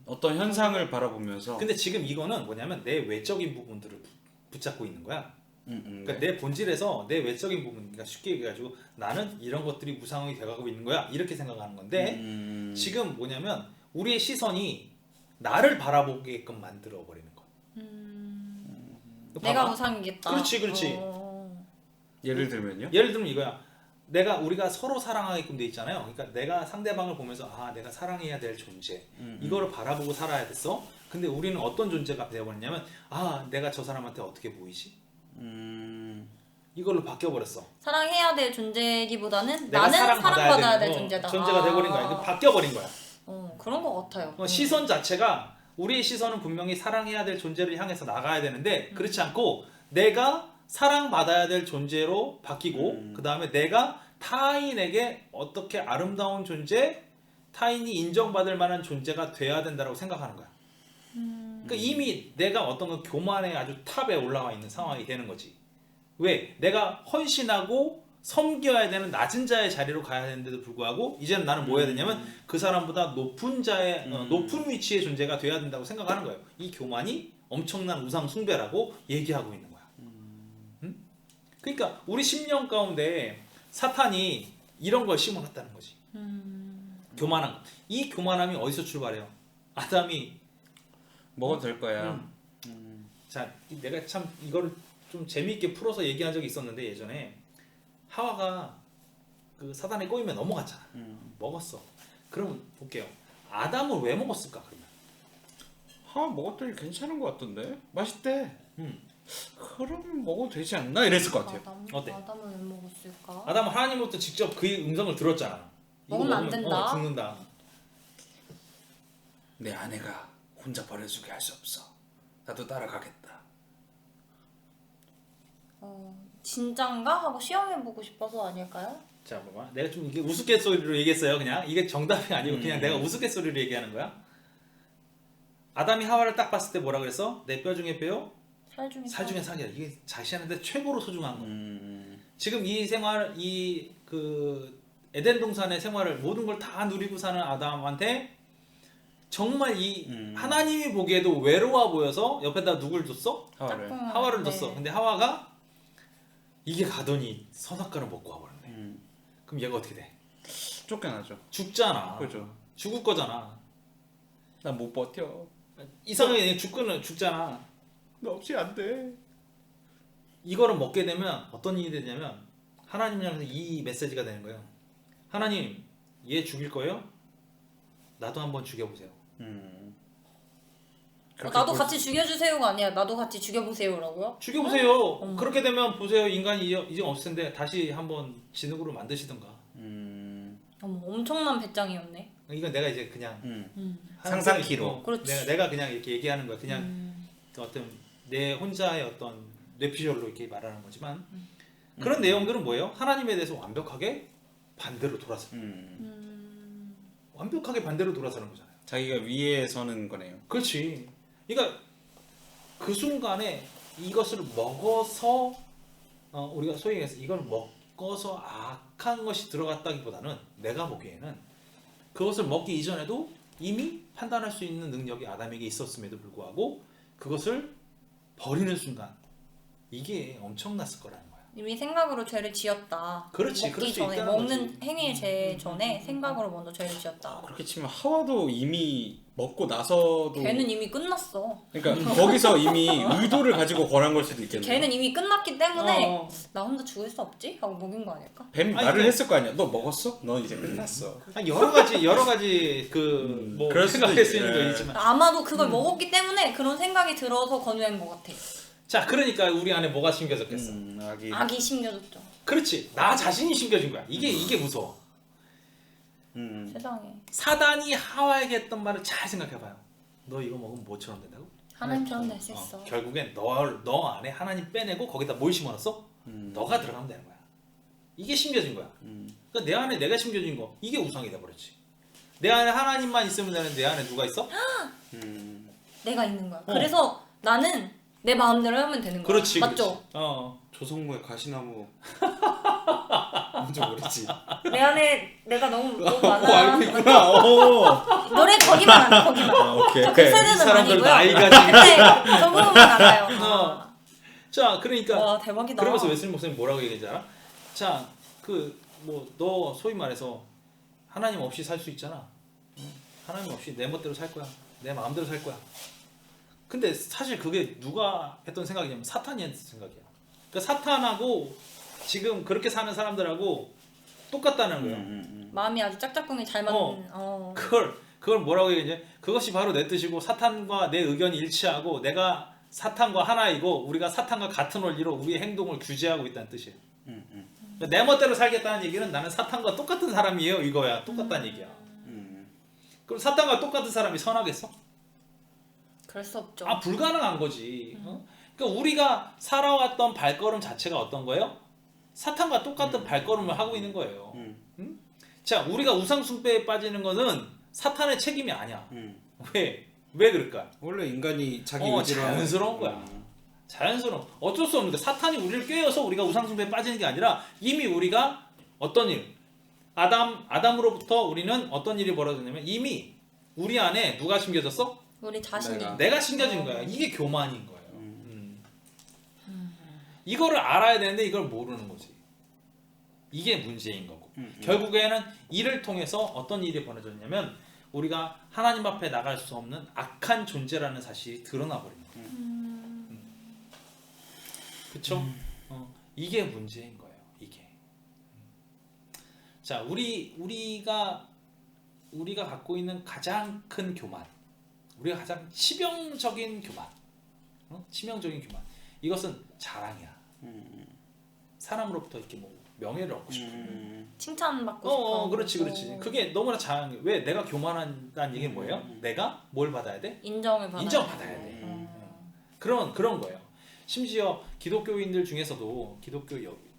어떤 현상을 바라보면서. 근데 지금 이거는 뭐냐면 내 외적인 부분들을 붙잡고 있는 거야. 그러니까 네. 내 본질에서 내 외적인 부분, 그러니까 쉽게 얘기해가지고 나는 이런 것들이 우상이 돼가고 있는 거야 이렇게 생각하는 건데 지금 뭐냐면 우리의 시선이 나를 바라보게끔 만들어 버리는 거야. 내가 봐봐. 우상이겠다. 그렇지. 예를 들면요? 예를 들면 이거야. 우리가 서로 사랑하게끔 돼 있잖아요. 그러니까 내가 상대방을 보면서 내가 사랑해야 될 존재. 이거를 바라보고 살아야 됐어. 근데 우리는 어떤 존재가 되어버렸냐면 내가 저 사람한테 어떻게 보이지? 이걸로 바뀌어버렸어. 사랑해야 될 존재기보다는 내가 나는 사랑받아야 될 존재다. 존재가 돼버린 거야. 이거 바뀌어버린 거야. 그런 것 같아요. 시선 자체가 우리의 시선은 분명히 사랑해야 될 존재를 향해서 나가야 되는데 그렇지 않고 내가 사랑받아야 될 존재로 바뀌고 그 다음에 내가 타인에게 어떻게 아름다운 존재, 타인이 인정받을 만한 존재가 돼야 된다고 생각하는 거야. 그러니까 이미 내가 어떤 그 교만의 아주 탑에 올라와 있는 상황이 되는 거지. 왜? 내가 헌신하고 섬겨야 되는 낮은 자의 자리로 가야 되는데도 불구하고 이제는 나는 뭐 해야 되냐면 그 사람보다 높은 자의 높은 위치의 존재가 돼야 된다고 생각하는 거예요. 이 교만이 엄청난 우상 숭배라고 얘기하고 있는 거야. 그러니까 우리 심령 가운데 사탄이 이런 걸 심어놨다는 거지. 교만함. 이 교만함이 어디서 출발해요? 아담이 먹어도 될 거야. 자, 내가 참 이거를 좀 재미있게 풀어서 얘기한 적이 있었는데 예전에 하와가 그 사단에 꼬이면 넘어갔잖아. 먹었어. 그럼 볼게요. 아담을 왜 먹었을까 그러면? 먹었더니 괜찮은 것 같던데? 맛있대. 그럼 먹어도 되지 않나? 이랬을 것 같아요. 어때? 아담을 왜 먹었을까? 아담은 하나님으로부터 직접 그의 음성을 들었잖아. 이거 먹으면 안 된다. 죽는다. 내 아내가 혼자 버려주게 할 수 없어. 나도 따라가겠다. 진짠가? 하고 시험해보고 싶어서 아닐까요? 자, 봐봐. 내가 좀 이게 우스갯소리로 얘기했어요. 그냥 이게 정답이 아니고 그냥 내가 우스갯소리로 얘기하는 거야. 아담이 하와를 딱 봤을 때 뭐라 그랬어? 내 뼈 중에 뼈요? 살 중에 살이야. 이게 자신한테 최고로 소중한 거. 지금 이 생활, 그 에덴 동산의 생활을 모든 걸 다 누리고 사는 아담한테 정말 하나님이 보기에도 외로워 보여서 옆에다 누굴 뒀어? 하와를 뒀어. 네. 근데 하와가 이게 가더니 선악과를 먹고 와버렸네. 그럼 얘가 어떻게 돼? 쫓겨나죠. 죽잖아. 그죠. 죽을 거잖아. 난 못 버텨. 이상하게 죽잖아. 너 없이 안 돼. 이거를 먹게 되면 어떤 일이 되냐면 하나님 향해서 이 메시지가 되는 거예요. 하나님, 얘 죽일 거예요? 나도 한번 죽여보세요. 나도 같이 죽여주세요가 아니야. 나도 같이 죽여보세요라고요? 죽여보세요. 그렇게 되면 보세요. 인간이 이제 없을 텐데 다시 한번 진흙으로 만드시던가. 어머, 엄청난 배짱이었네. 이건 내가 이제 그냥 상상키로. 그렇지. 내가 그냥 이렇게 얘기하는 거야. 그냥 어떤 내 혼자의 어떤 뇌피셜로 이렇게 말하는 거지만 그런 내용들은 뭐예요? 하나님에 대해서 완벽하게 반대로 돌아서 완벽하게 반대로 돌아서는 거잖아요. 자기가 위에 서는 거네요. 그렇지. 그러니까 그 순간에 이것을 먹어서 우리가 소위 얘기해서 이걸 먹어서 악한 것이 들어갔다기보다는 내가 보기에는 그것을 먹기 이전에도 이미 판단할 수 있는 능력이 아담에게 있었음에도 불구하고 그것을 버리는 순간 이게 엄청났을 거라는 거야. 이미 생각으로 죄를 지었다. 그렇지, 그럴 먹기 수 전에 있다는 먹는 거지. 행위 죄 전에 생각으로 먼저 죄를 지었다. 그렇게 치면 하와도 이미 먹고 나서도 걔는 이미 끝났어. 그러니까 거기서 이미 의도를 가지고 권한 걸 수도 있겠네. 걔는 이미 끝났기 때문에 어. 나 혼자 죽을 수 없지? 하고 먹인 거 아닐까? 뱀 아니, 말을 그- 했을 거 아니야. 너 먹었어? 너 이제 끝났어. 아니, 여러 가지 뭐 그럴 수도 생각할 수 있지. 있는 거 예. 있지만 아마도 그걸 먹었기 때문에 그런 생각이 들어서 건조한 것 같아. 자, 그러니까 우리 안에 뭐가 심겨졌겠어? 아기. 악이 심겨졌죠. 그렇지. 나 자신이 심겨진 거야. 이게 무서워. 세상에. 사단이 하와에게 했던 말을 잘 생각해봐요. 너 이거 먹으면 뭐처럼 된다고? 하나님처럼 될 수 있어. 결국엔 너 안에 하나님 빼내고 거기다 뭘 심어놨어? 너가 들어가면 되는 거야. 이게 심겨진 거야. 그러니까 내 안에 내가 심겨진 거 이게 우상이 돼버렸지. 내 안에 하나님만 있으면 되는 내 안에 누가 있어? 내가 있는 거야. 그래서 나는 내 마음대로 하면 되는 거야. 그렇지. 맞죠? 그렇지. 조성모의 가시나무. 뭔지 모르지. 내 안에 내가 너무 알고 많아. 있구나. 노래 거기만 알아. 거기만. 오케이. 그 세대는 이 사람들 아니고요. 나이가 지금. 근데 저 부분만 알아요. 어. 자, 그러니까 와 대박이다. 그러면서 웨슬리 목사님 뭐라고 얘기했지 알아? 자, 너 소위 말해서 하나님 없이 살 수 있잖아. 하나님 없이 내 멋대로 살 거야. 내 마음대로 살 거야. 근데 사실 그게 누가 했던 생각이냐면 사탄이 했던 생각이야. 그러니까 사탄하고 지금 그렇게 사는 사람들하고 똑같다는 거예요. 마음이 아주 짝짝꿍이 잘 맞는. 그걸 뭐라고 얘기하냐? 그것이 바로 내 뜻이고 사탄과 내 의견이 일치하고 내가 사탄과 하나이고 우리가 사탄과 같은 원리로 우리의 행동을 규제하고 있다는 뜻이에요. 그러니까 내 멋대로 살겠다는 얘기는 나는 사탄과 똑같은 사람이에요 이거야. 똑같다는 얘기야. 그럼 사탄과 똑같은 사람이 선하겠어? 그럴 수 없죠. 아 불가능한 거지. 그러니까 우리가 살아왔던 발걸음 자체가 어떤 거예요? 사탄과 똑같은 발걸음을 하고 있는 거예요. 응? 자 우리가 우상숭배에 빠지는 거는 사탄의 책임이 아니야. 왜 그럴까? 원래 인간이 자기 의지로 자연스러운 거야. 자연스러운. 어쩔 수 없는 데 사탄이 우리를 꿰어서 우리가 우상숭배에 빠지는 게 아니라 이미 우리가 어떤 일 아담으로부터 우리는 어떤 일이 벌어졌냐면 이미 우리 안에 누가 심겨졌어? 우리 자신이. 내가 심겨진 거야. 이게 교만인 거예요. 이거를 알아야 되는데 이걸 모르는 거지. 이게 문제인 거고. 결국에는 이를 통해서 어떤 일이 벌어졌냐면 우리가 하나님 앞에 나갈 수 없는 악한 존재라는 사실이 드러나 버리는 거예요. 그렇죠? 이게 문제인 거예요. 이게. 자, 우리가 갖고 있는 가장 큰 교만, 우리가 가장 치명적인 교만, 치명적인 교만. 이것은 자랑이야. 사람으로부터 이렇게 뭐 명예를 얻고 싶어. 칭찬받고 싶어. 그렇지. 그게 너무나 자랑해. 왜 내가 교만한다는 얘기는 뭐예요? 내가 뭘 받아야 돼? 인정받아야 돼. 그런 거예요. 심지어 기독교인들 중에서도 기독교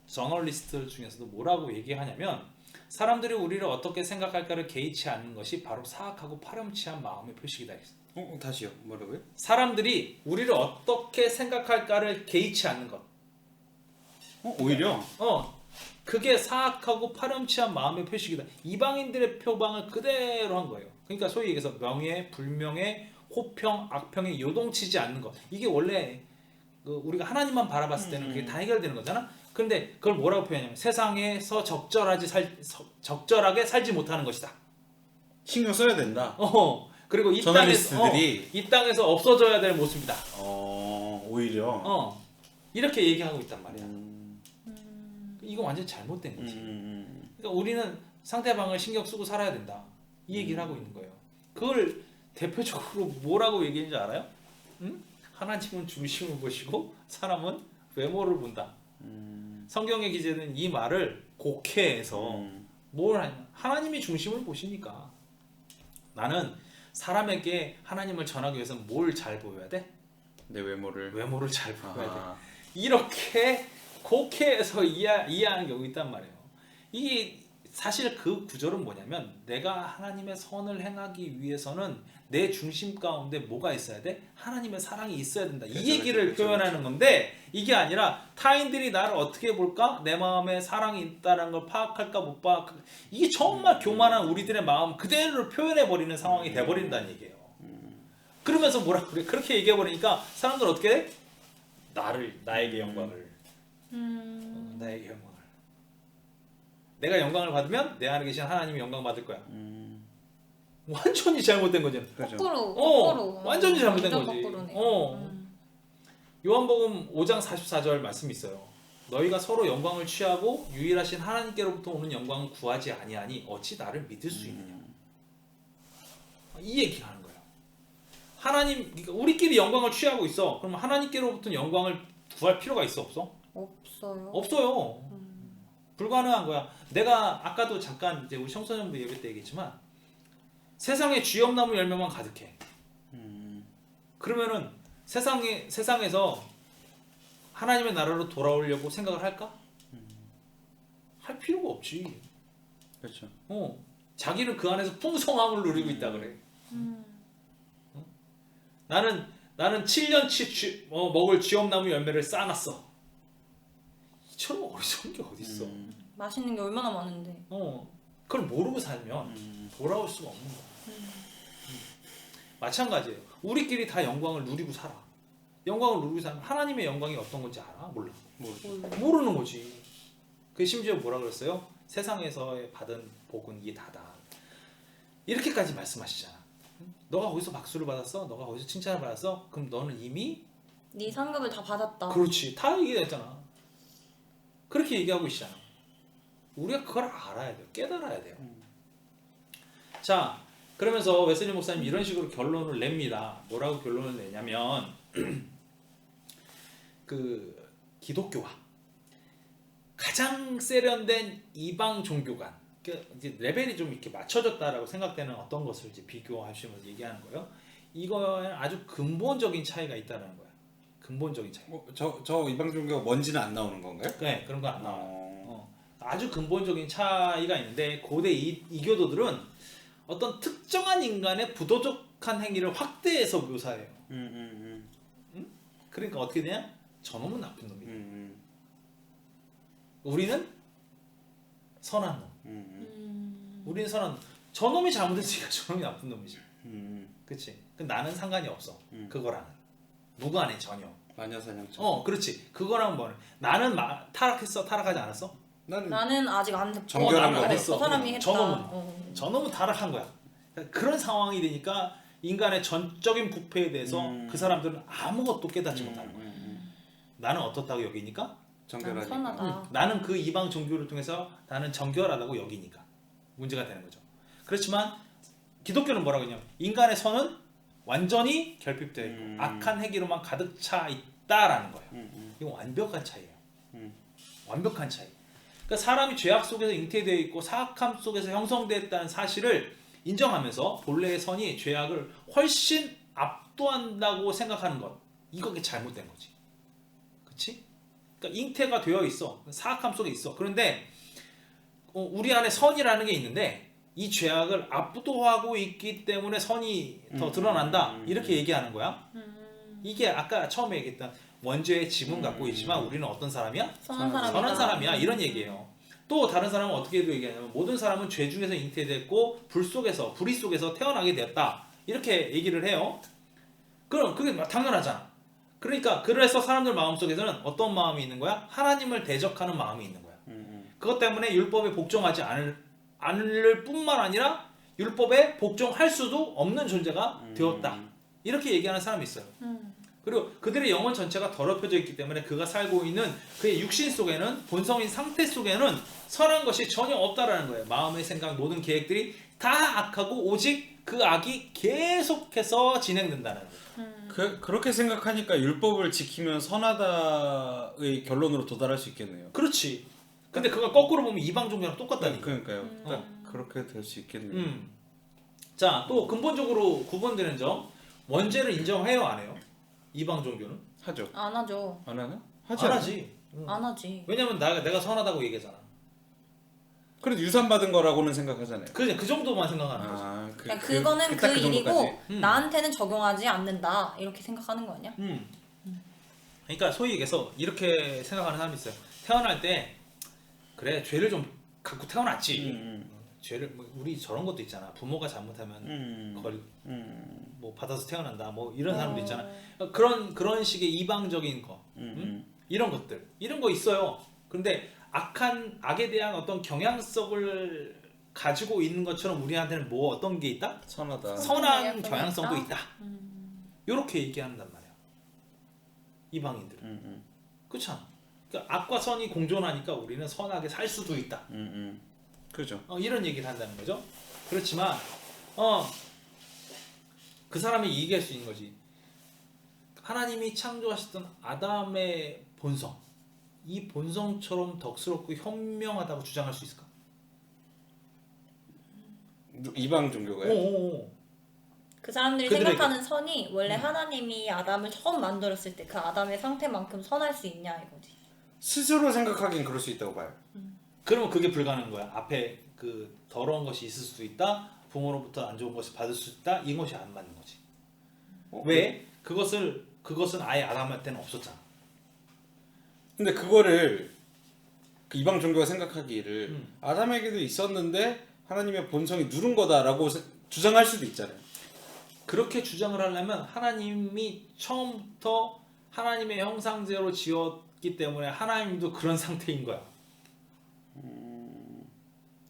저널리스트들 중에서도 뭐라고 얘기하냐면 사람들이 우리를 어떻게 생각할까를 개의치 않는 것이 바로 사악하고 파렴치한 마음의 표식이다. 다시요. 뭐라고요? 사람들이 우리를 어떻게 생각할까를 개의치 않는 것. 오히려 그게 사악하고 파렴치한 마음의 표식이다. 이방인들의 표방을 그대로 한 거예요. 그러니까 소위 얘기해서 명예, 불명예, 호평, 악평에 요동치지 않는 것. 이게 원래 우리가 하나님만 바라봤을 때는 그게 다 해결되는 거잖아. 그런데 그걸 뭐라고 표현하냐면 세상에서 적절하게 살지 못하는 것이다. 신경 써야 된다. 그리고 저널리스트들이 이 땅에서 없어져야 될 모습이다. 오히려 이렇게 얘기하고 있단 말이야. 이거 완전 잘못된 거지. 그러니까 우리는 상대방을 신경 쓰고 살아야 된다. 이 얘기를 하고 있는 거예요. 그걸 대표적으로 뭐라고 얘기했는지 알아요? 하나님은 중심을 보시고 사람은 외모를 본다. 성경에 기재된 이 말을 곡해해서 뭘 하냐? 하나님이 중심을 보시니까 나는 사람에게 하나님을 전하기 위해서 뭘 잘 보여야 돼? 내 외모를 잘 보여야 돼. 이렇게 곡해해서 이해하는 경우가 있단 말이에요. 이게 사실 그 구절은 뭐냐면 내가 하나님의 선을 행하기 위해서는 내 중심 가운데 뭐가 있어야 돼? 하나님의 사랑이 있어야 된다. 이 얘기를 표현하는 건데 이게 아니라 타인들이 나를 어떻게 볼까? 내 마음에 사랑이 있다는 걸 파악할까 못 파악할까? 이게 정말 교만한 우리들의 마음 그대로 표현해버리는 상황이 돼버린다는 얘기예요. 그러면서 뭐라 그래? 그렇게 얘기해버리니까 사람들은 어떻게 해? 나에게 영광을 나에게 영광을 내가 영광을 받으면 내 안에 계신 하나님이 영광 받을 거야. 완전히 잘못된 거잖아. 거꾸로. 완전히 잘못된 거지. 거꾸로네. 요한복음 5장 44절 말씀이 있어요. 너희가 서로 영광을 취하고 유일하신 하나님께로부터 오는 영광을 구하지 아니하니 어찌 나를 믿을 수 있느냐. 이 얘기를 하는 거예요. 그러니까 우리끼리 영광을 취하고 있어. 그럼 하나님께로부터 영광을 구할 필요가 있어 없어? 없어요. 불가능한 거야. 내가 아까도 잠깐 이제 우리 청소년부 예배 때 얘기했지만 세상에 쥐엄나무 열매만 가득해. 그러면은 세상에서 하나님의 나라로 돌아오려고 생각을 할까? 할 필요가 없지. 그렇죠. 자기는 그 안에서 풍성함을 누리고 있다 그래. 나는 7년치 먹을 쥐엄나무 열매를 쌓아놨어. 이처럼 어리석은 게 어딨어. 맛있는 게 얼마나 많은데. 그걸 모르고 살면 돌아올 수가 없는 거야. 마찬가지예요. 우리끼리 다 영광을 누리고 살아. 영광을 누리고 살면 하나님의 영광이 어떤 건지 알아? 몰라. 모르는 거지. 그 심지어 뭐라 그랬어요? 세상에서 받은 복은 이게 다다. 이렇게까지 말씀하시잖아. 너가 어디서 박수를 받았어? 너가 어디서 칭찬을 받았어? 그럼 너는 이미 네 상급을 다 받았다. 그렇지. 다 얘기했잖아. 그렇게 얘기하고 있잖아. 우리가 그걸 알아야 돼요. 깨달아야 돼요. 자, 그러면서 웨슬리 목사님이 이런 식으로 결론을 냅니다. 뭐라고 결론을 내냐면 그 기독교와 가장 세련된 이방 종교 간 이제 레벨이 좀 이렇게 맞춰졌다라고 생각되는 어떤 것을 이제 비교하시면서 얘기하는 거예요. 이거는 아주 근본적인 차이가 있다는 거야. 근본적인 차이. 저 이방 종교가 뭔지는 안 나오는 건가요? 네, 그런 거 안 나와요. 아주 근본적인 차이가 있는데 고대 이교도들은 어떤 특정한 인간의 부도덕한 행위를 확대해서 묘사해요. 그러니까 어떻게 되냐? 저놈은 나쁜 놈이야. 우리는 선한 놈. 우리는 선한 놈. 저놈이 잘못했으니까 저놈이 나쁜 놈이지. 그치? 나는 상관이 없어. 그거랑은 무관해 전혀. 마녀사냥처럼. 그렇지. 그거랑 뭐는 나는 타락했어? 타락하지 않았어? 나는 아직 안 했고 정결한 나는 거 안 그 했어. 사람이 했다. 저놈은 타락한 거야. 그런 상황이 되니까 인간의 전적인 부패에 대해서 그 사람들은 아무것도 깨닫지 못하는 거야. 나는 어떻다고 여기니까? 난 선하다. 나는 그 이방 종교를 통해서 나는 정결하다고 여기니까 문제가 되는 거죠. 그렇지만 기독교는 뭐라고 했냐면 인간의 선은 완전히 결핍되어 있고 악한 행위로만 가득 차 있다라는 거예요. 이건 완벽한 차이예요. 완벽한 차이. 그러니까 사람이 죄악 속에서 잉태되어 있고 사악함 속에서 형성되었다는 사실을 인정하면서 본래의 선이 죄악을 훨씬 압도한다고 생각하는 것, 이거 잘못된 거지. 그렇지? 그러니까 잉태가 되어 있어. 사악함 속에 있어. 그런데 우리 안에 선이라는 게 있는데 이 죄악을 압도하고 있기 때문에 선이 더 드러난다. 이렇게 얘기하는 거야. 이게 아까 처음에 얘기했던 원죄의 지분 갖고 있지만 우리는 어떤 사람이야? 선한 사람이야. 이런 얘기예요. 또 다른 사람은 어떻게 얘기하냐면 모든 사람은 죄 중에서 잉태됐고 불의 속에서 태어나게 되었다. 이렇게 얘기를 해요. 그럼 그게 당연하잖아. 그러니까 그래서 사람들 마음속에서는 어떤 마음이 있는 거야? 하나님을 대적하는 마음이 있는 거야. 그것 때문에 율법에 복종하지 않을 뿐만 아니라 율법에 복종할 수도 없는 존재가 되었다. 이렇게 얘기하는 사람이 있어요. 그리고 그들의 영혼 전체가 더럽혀져 있기 때문에 그가 살고 있는 그의 육신 속에는 본성인 상태 속에는 선한 것이 전혀 없다라는 거예요. 마음의 생각 모든 계획들이 다 악하고 오직 그 악이 계속해서 진행된다는 거예요. 그렇게 생각하니까 율법을 지키면 선하다의 결론으로 도달할 수 있겠네요. 그렇지. 근데 그거 거꾸로 보면 이방 종교랑 똑같다니까. 그러니까요. 딱 그렇게 될 수 있겠네요. 자, 또 근본적으로 구분되는 점, 원죄를 인정해요, 안 해요? 이방 종교는? 하죠. 안 하죠. 안 하나? 안 않아요? 하지. 안 하지. 왜냐면 내가 선하다고 얘기하잖아. 그래도 유산 받은 거라고는 생각하잖아요. 그 정도만 생각하는 거지. 그냥 그거는 딱 그 일이고 정도까지. 나한테는 적용하지 않는다 이렇게 생각하는 거 아니야? 그러니까 소위 얘기해서 이렇게 생각하는 사람이 있어요. 태어날 때 그래 죄를 좀 갖고 태어났지. 죄를 우리 저런 것도 있잖아. 부모가 잘못하면 뭐 받아서 태어난다. 뭐 이런 사람도 있잖아. 그런 식의 이방적인 거, 이런 것들, 이런 거 있어요. 그런데 악에 대한 어떤 경향성을 가지고 있는 것처럼 우리한테는 뭐 어떤 게 있다? 선하다. 선한 경향성도 있다. 이렇게 얘기한단 말이야. 이방인들은. 그렇잖아. 그러니까 악과 선이 공존하니까 우리는 선하게 살 수도 있다. 그죠. 이런 얘기를 한다는 거죠. 그렇지만 그 사람이 얘기할 수 있는 거지. 하나님이 창조하셨던 아담의 본성, 이 본성처럼 덕스럽고 현명하다고 주장할 수 있을까? 이방 종교가요? 그 사람들이 그들에게. 생각하는 선이 원래 하나님이 아담을 처음 만들었을 때 그 아담의 상태만큼 선할 수 있냐 이거지. 스스로 생각하기엔 그럴 수 있다고 봐요. 그러면 그게 불가능한 거야. 앞에 그 더러운 것이 있을 수도 있다. 부모로부터 안 좋은 것을 받을 수 있다. 이것이 안 맞는 거지. 왜? 그것은 아예 아담한테는 없었잖아. 근데 그거를 그 이방 종교가 생각하기를 아담에게도 있었는데 하나님의 본성이 누른 거다라고 주장할 수도 있잖아요. 그렇게 주장을 하려면 하나님이 처음부터 하나님의 형상대로 지었기 때문에 하나님도 그런 상태인 거야.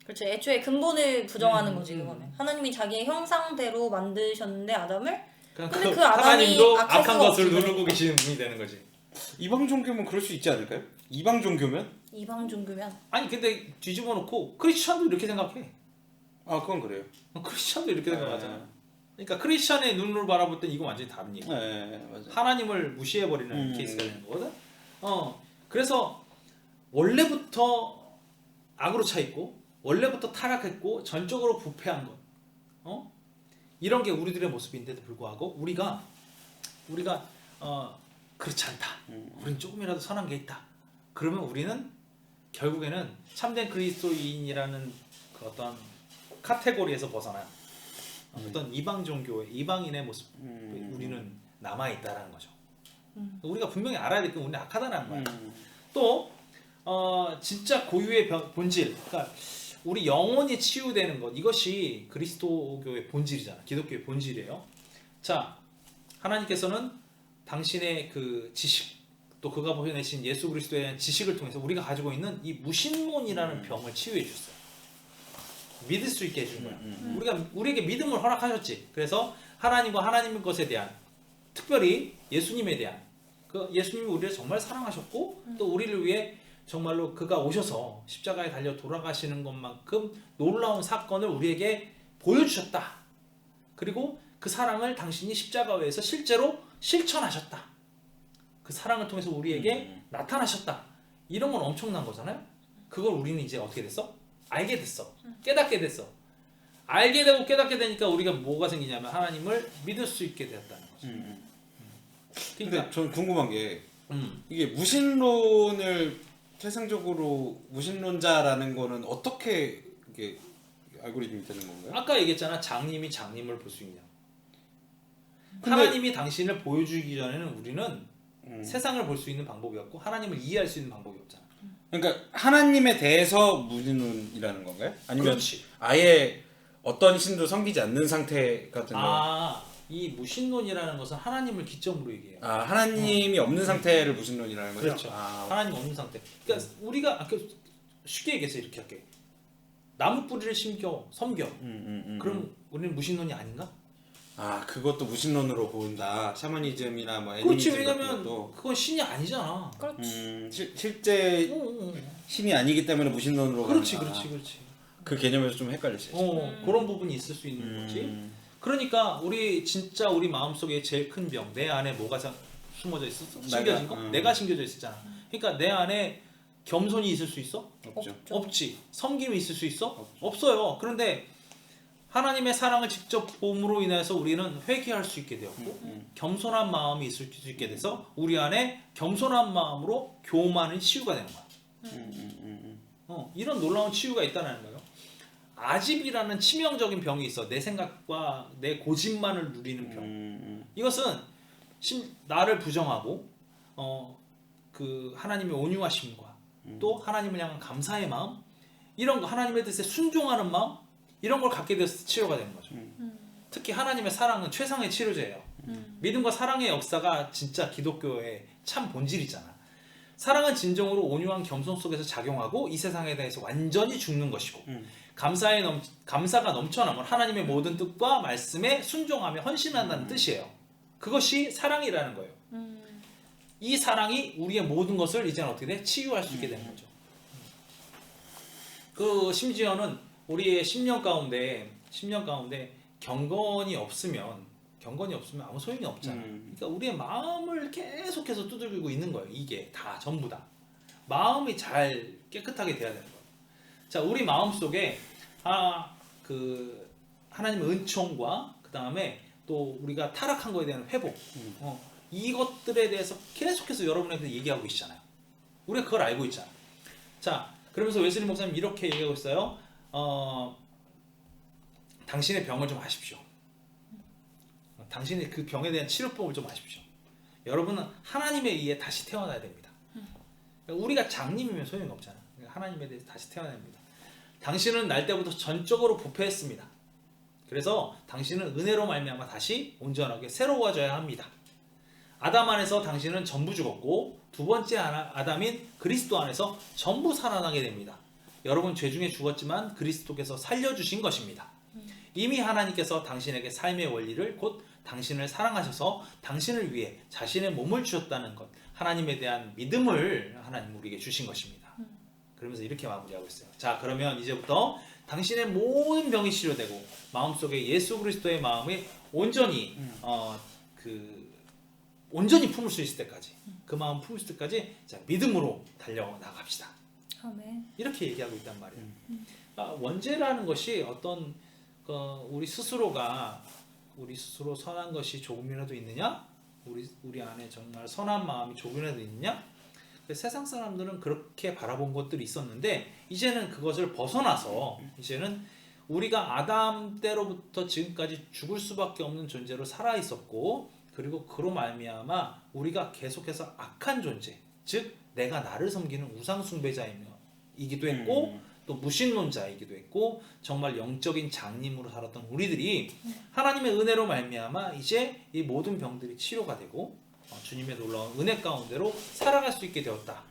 그렇죠. 애초에 근본을 부정하는 거지 그거는. 하나님이 자기의 형상대로 만드셨는데 아담을. 근데 그 아담이 하나님도 악할 악한 수가 것을 없지. 누르고 계시는 분이 되는 거지. 이방 종교면 그럴 수 있지 않을까요? 이방 종교면? 이방 종교면 아니 근데 뒤집어 놓고 크리스천도 이렇게 생각해. 아 그건 그래요. 크리스천도 이렇게 네. 생각하잖아. 그러니까 크리스천의 눈으로 바라볼 땐 이거 완전히 다른 얘기. 네 맞아. 하나님을 무시해버리는 케이스가 되는 거거든. 그래서 원래부터 악으로 차 있고 원래부터 타락했고 전적으로 부패한 것. 이런 게 우리들의 모습인데도 불구하고 우리가 그렇지 않다. 우리는 조금이라도 선한 게 있다. 그러면 우리는 결국에는 참된 그리스도인이라는 그 어떤 카테고리에서 벗어나 어떤 이방 종교의 이방인의 모습 우리는 남아 있다라는 거죠. 우리가 분명히 알아야 될 건 우리는 악하다는 거야. 또 진짜 고유의 본질, 그러니까 우리 영혼이 치유되는 것, 이것이 그리스도교의 본질이잖아. 기독교의 본질이에요. 자, 하나님께서는 당신의 그 지식, 또 그가 보여내신 예수 그리스도에 대한 지식을 통해서 우리가 가지고 있는 이 무신론이라는 병을 치유해 주셨어요. 믿을 수 있게 해준 거야. 우리에게 믿음을 허락하셨지. 그래서 하나님과 하나님의 것에 대한, 특별히 예수님에 대한, 그 예수님이 우리를 정말 사랑하셨고 또 우리를 위해 정말로 그가 오셔서 십자가에 달려 돌아가시는 것만큼 놀라운 사건을 우리에게 보여주셨다. 그리고 그 사랑을 당신이 십자가에서 실제로 실천하셨다. 그 사랑을 통해서 우리에게 나타나셨다. 이런 건 엄청난 거잖아요. 그걸 우리는 이제 어떻게 됐어? 알게 됐어. 깨닫게 됐어. 알게 되고 깨닫게 되니까 우리가 뭐가 생기냐면 하나님을 믿을 수 있게 되었다는 거죠. 근데 그러니까 전 궁금한 게 이게 무신론을 세상적으로 무신론자라는 거는 어떻게 이게 알고리즘이 되는 건가요? 아까 얘기했잖아. 장님이 장님을 볼 수 있냐. 근데- 하나님이 당신을 보여주기 전에는 우리는 세상을 볼 수 있는 방법이 없고 하나님을 이해할 수 있는 방법이 없잖아. 그러니까 하나님에 대해서 무신론이라는 건가요? 아니면 그렇지. 아예 어떤 신도 섬기지 않는 상태 같은 거? 이 무신론이라는 것은 하나님을 기점으로 얘기해요. 하나님이 없는 상태를 무신론이라는 거죠? 그렇죠. 하나님 없는 상태. 그러니까 우리가 아까 쉽게 얘기해서 이렇게 할게. 나무 뿌리를 심겨 섬겨. 그럼 우리는 무신론이 아닌가? 그것도 무신론으로 본다. 샤머니즘이나 뭐 그렇지. 애니미즘 같은 왜냐면 것도. 그건 신이 아니잖아. 그렇지. 실제 신이 아니기 때문에 무신론으로 그렇지, 가는 그렇지. 그 개념에서 좀 헷갈렸어요. 그런 부분이 있을 수 있는 거지. 그러니까 우리 마음속에 제일 큰 병, 내 안에 뭐가 숨어져 있어? 심겨진 거? 내가 심겨져 있었잖아. 그러니까 내 안에 겸손이 있을 수 있어? 없죠. 없지. 섬김이 있을 수 있어? 없어요. 그런데 하나님의 사랑을 직접 봄으로 인해서 우리는 회개할 수 있게 되었고 겸손한 마음이 있을 수 있게 돼서 우리 안에 겸손한 마음으로 교만은 치유가 되는 거야. 이런 놀라운 치유가 있다는 거예요. 아집이라는 치명적인 병이 있어. 내 생각과 내 고집만을 누리는 병. 이것은 나를 부정하고 그 하나님의 온유하심과 또 하나님을 향한 감사의 마음, 이런 거, 하나님의 뜻에 순종하는 마음, 이런 걸 갖게 돼서 치료가 되는 거죠. 특히 하나님의 사랑은 최상의 치료제예요. 믿음과 사랑의 역사가 진짜 기독교의 참 본질이잖아. 사랑은 진정으로 온유한 겸손 속에서 작용하고 이 세상에 대해서 완전히 죽는 것이고 감사가 넘쳐나면 하나님의 모든 뜻과 말씀에 순종하며 헌신한다는 뜻이에요. 그것이 사랑이라는 거예요. 이 사랑이 우리의 모든 것을 이제는 어떻게 돼? 치유할 수 있게 되는 거죠. 그 심지어는 우리의 10년 가운데 경건이 없으면 아무 소용이 없잖아. 그러니까 우리의 마음을 계속해서 두들기고 있는 거예요. 이게 다 전부 다 마음이 잘 깨끗하게 돼야 되는 거예요. 자, 우리 마음 속에 그 하나님의 은총과 그 다음에 또 우리가 타락한 거에 대한 회복, 이것들에 대해서 계속해서 여러분에게 얘기하고 계시잖아요. 우리가 그걸 알고 있잖아. 자, 그러면서 웨슬리 목사님 이렇게 얘기하고 있어요. 당신의 병을 좀 아십시오. 당신의 그 병에 대한 치료법을 좀 아십시오. 여러분은 하나님에 의해 다시 태어나야 됩니다. 우리가 장님이면 소용이 없잖아. 하나님에 대해서 다시 태어나야 됩니다. 당신은 날 때부터 전적으로 부패했습니다. 그래서 당신은 은혜로 말미암아 다시 온전하게 새로워져야 합니다. 아담 안에서 당신은 전부 죽었고 두 번째 아담인 그리스도 안에서 전부 살아나게 됩니다. 여러분 죄 중에 죽었지만 그리스도께서 살려주신 것입니다. 이미 하나님께서 당신에게 삶의 원리를 곧 당신을 사랑하셔서 당신을 위해 자신의 몸을 주셨다는 것, 하나님에 대한 믿음을 하나님 우리에게 주신 것입니다. 그러면서 이렇게 마무리하고 있어요. 자, 그러면 이제부터 당신의 모든 병이 치료되고 마음속에 예수 그리스도의 마음이 온전히 온전히 품을 수 있을 때까지, 그 마음 품을 수 있을 때까지 자, 믿음으로 달려 나갑시다. 아멘. 이렇게 얘기하고 있단 말이에요. 원죄라는 것이 어떤 우리 스스로 선한 것이 조금이라도 있느냐, 우리 안에 정말 선한 마음이 조금이라도 있느냐. 세상 사람들은 그렇게 바라본 것들이 있었는데 이제는 그것을 벗어나서 이제는 우리가 아담 때로부터 지금까지 죽을 수밖에 없는 존재로 살아 있었고, 그리고 그로 말미암아 우리가 계속해서 악한 존재, 즉 내가 나를 섬기는 우상 숭배자이기도 했고 또 무신론자이기도 했고 정말 영적인 장님으로 살았던 우리들이 하나님의 은혜로 말미암아 이제 이 모든 병들이 치료가 되고 주님의 놀라운 은혜 가운데로 살아갈 수 있게 되었다.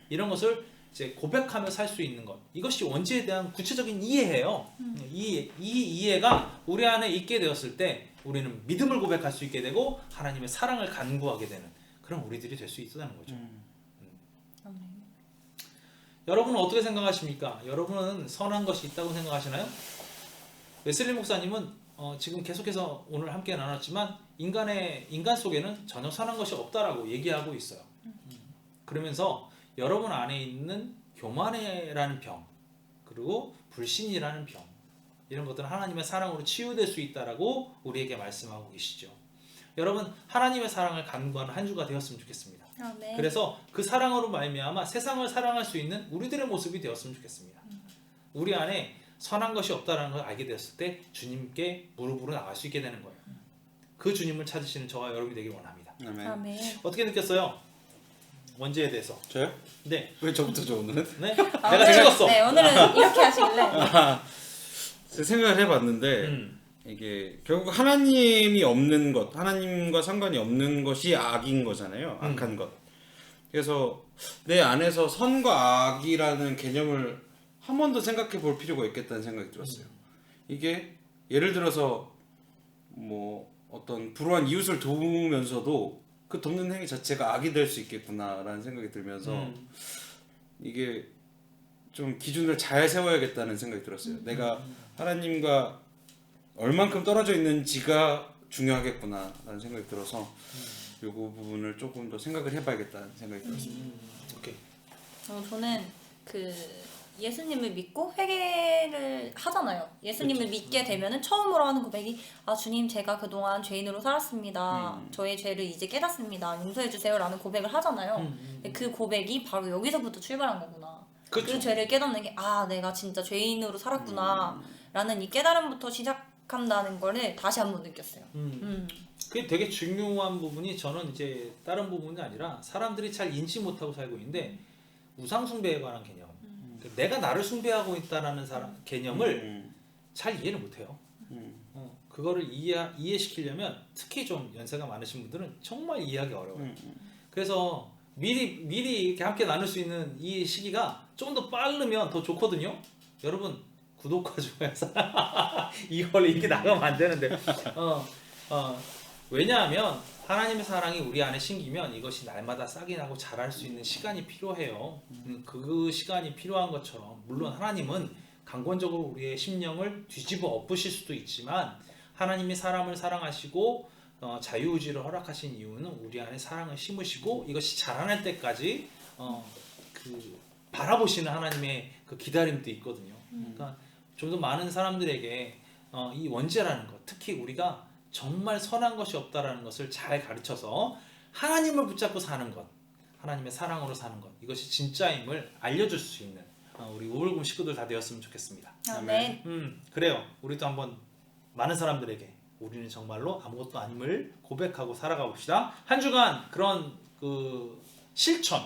이런 것을 이제 고백하며 살 수 있는 것, 이것이 원죄에 대한 구체적인 이해예요. 이 이해가 우리 안에 있게 되었을 때 우리는 믿음을 고백할 수 있게 되고 하나님의 사랑을 간구하게 되는 그런 우리들이 될 수 있다는 거죠. 아멘. 여러분은 어떻게 생각하십니까? 여러분은 선한 것이 있다고 생각하시나요? 웨슬리 목사님은 지금 계속해서 오늘 함께 나눴지만 인간 속에는 전혀 선한 것이 없다라고 얘기하고 있어요. 그러면서 여러분 안에 있는 교만이라는 병, 그리고 불신이라는 병, 이런 것들은 하나님의 사랑으로 치유될 수 있다라고 우리에게 말씀하고 계시죠. 여러분, 하나님의 사랑을 간구하는 한 주가 되었으면 좋겠습니다. 아멘. 그래서 그 사랑으로 말미암아 세상을 사랑할 수 있는 우리들의 모습이 되었으면 좋겠습니다. 우리 안에 선한 것이 없다는 걸 알게 되었을 때 주님께 무릎으로 나갈 수 있게 되는 거예요. 그 주님을 찾으시는 저와 여러분이 되길 원합니다. 아멘. 아멘. 어떻게 느꼈어요? 원죄에 대해서. 저요? 네. 왜 저부터죠 오늘은? 네? 아, 내가 찍었어. 네, 오늘은 이렇게 하시길래. 제가 생각을 해봤는데 이게 결국 하나님이 없는 것, 하나님과 상관이 없는 것이 악인 거잖아요. 악한 것. 그래서 내 안에서 선과 악이라는 개념을 한 번 더 생각해 볼 필요가 있겠다는 생각이 들었어요. 이게 예를 들어서 뭐 어떤 불우한 이웃을 도우면서도 그 돕는 행위 자체가 악이 될 수 있겠구나라는 생각이 들면서 이게 좀 기준을 잘 세워야겠다는 생각이 들었어요. 내가 하나님과 얼만큼 떨어져 있는지가 중요하겠구나라는 생각이 들어서 이 부분을 조금 더 생각을 해봐야겠다는 생각이 들었습니다. 오케이. 저는 예수님을 믿고 회개를 하잖아요. 예수님을 믿게 되면은 처음으로 하는 고백이 주님, 제가 그동안 죄인으로 살았습니다. 저의 죄를 이제 깨닫습니다. 용서해 주세요라는 고백을 하잖아요. 그 고백이 바로 여기서부터 출발한 거구나. 그렇죠. 그 죄를 깨닫는 게 내가 진짜 죄인으로 살았구나 라는 이 깨달음부터 시작한다는 거를 다시 한번 느꼈어요. 그게 되게 중요한 부분이, 저는 이제 다른 부분이 아니라 사람들이 잘 인지 못하고 살고 있는데 우상 숭배에 관한 개념, 내가 나를 숭배하고 있다라는 개념을 잘 이해를 못해요. 그거를 이해시키려면 특히 좀 연세가 많으신 분들은 정말 이해하기 어려워요. 그래서 미리 이렇게 함께 나눌 수 있는 이 시기가 좀 더 빠르면 더 좋거든요. 여러분, 구독과 좋아요 이걸 이렇게 나가면 안 되는데 왜냐하면 하나님의 사랑이 우리 안에 심기면 이것이 날마다 싹이 나고 자랄 수 있는 시간이 필요해요. 그 시간이 필요한 것처럼 물론 하나님은 강권적으로 우리의 심령을 뒤집어 엎으실 수도 있지만 하나님이 사람을 사랑하시고 자유의지를 허락하신 이유는 우리 안에 사랑을 심으시고 이것이 자라날 때까지 바라보시는 하나님의 그 기다림도 있거든요. 그러니까 좀 더 많은 사람들에게 이 원죄라는 것, 특히 우리가 정말 선한 것이 없다라는 것을 잘 가르쳐서 하나님을 붙잡고 사는 것, 하나님의 사랑으로 사는 것, 이것이 진짜임을 알려줄 수 있는 우리 우울금 식구들 다 되었으면 좋겠습니다. 아멘. 그래요. 우리도 한번 많은 사람들에게 우리는 정말로 아무것도 아님을 고백하고 살아가 봅시다. 한 주간 그런 그 실천,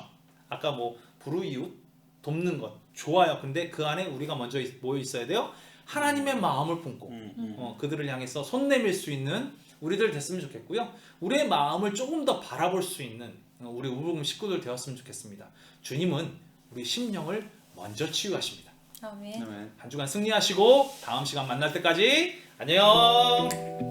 아까 뭐 불우이웃 돕는 것 좋아요. 근데 그 안에 우리가 먼저 모여 있어야 돼요. 하나님의 마음을 품고 그들을 향해서 손 내밀 수 있는 우리들 됐으면 좋겠고요. 우리의 마음을 조금 더 바라볼 수 있는 우리 우울금 식구들 되었으면 좋겠습니다. 주님은 우리 심령을 먼저 치유하십니다. 아멘. 아멘. 한 주간 승리하시고 다음 시간 만날 때까지 안녕.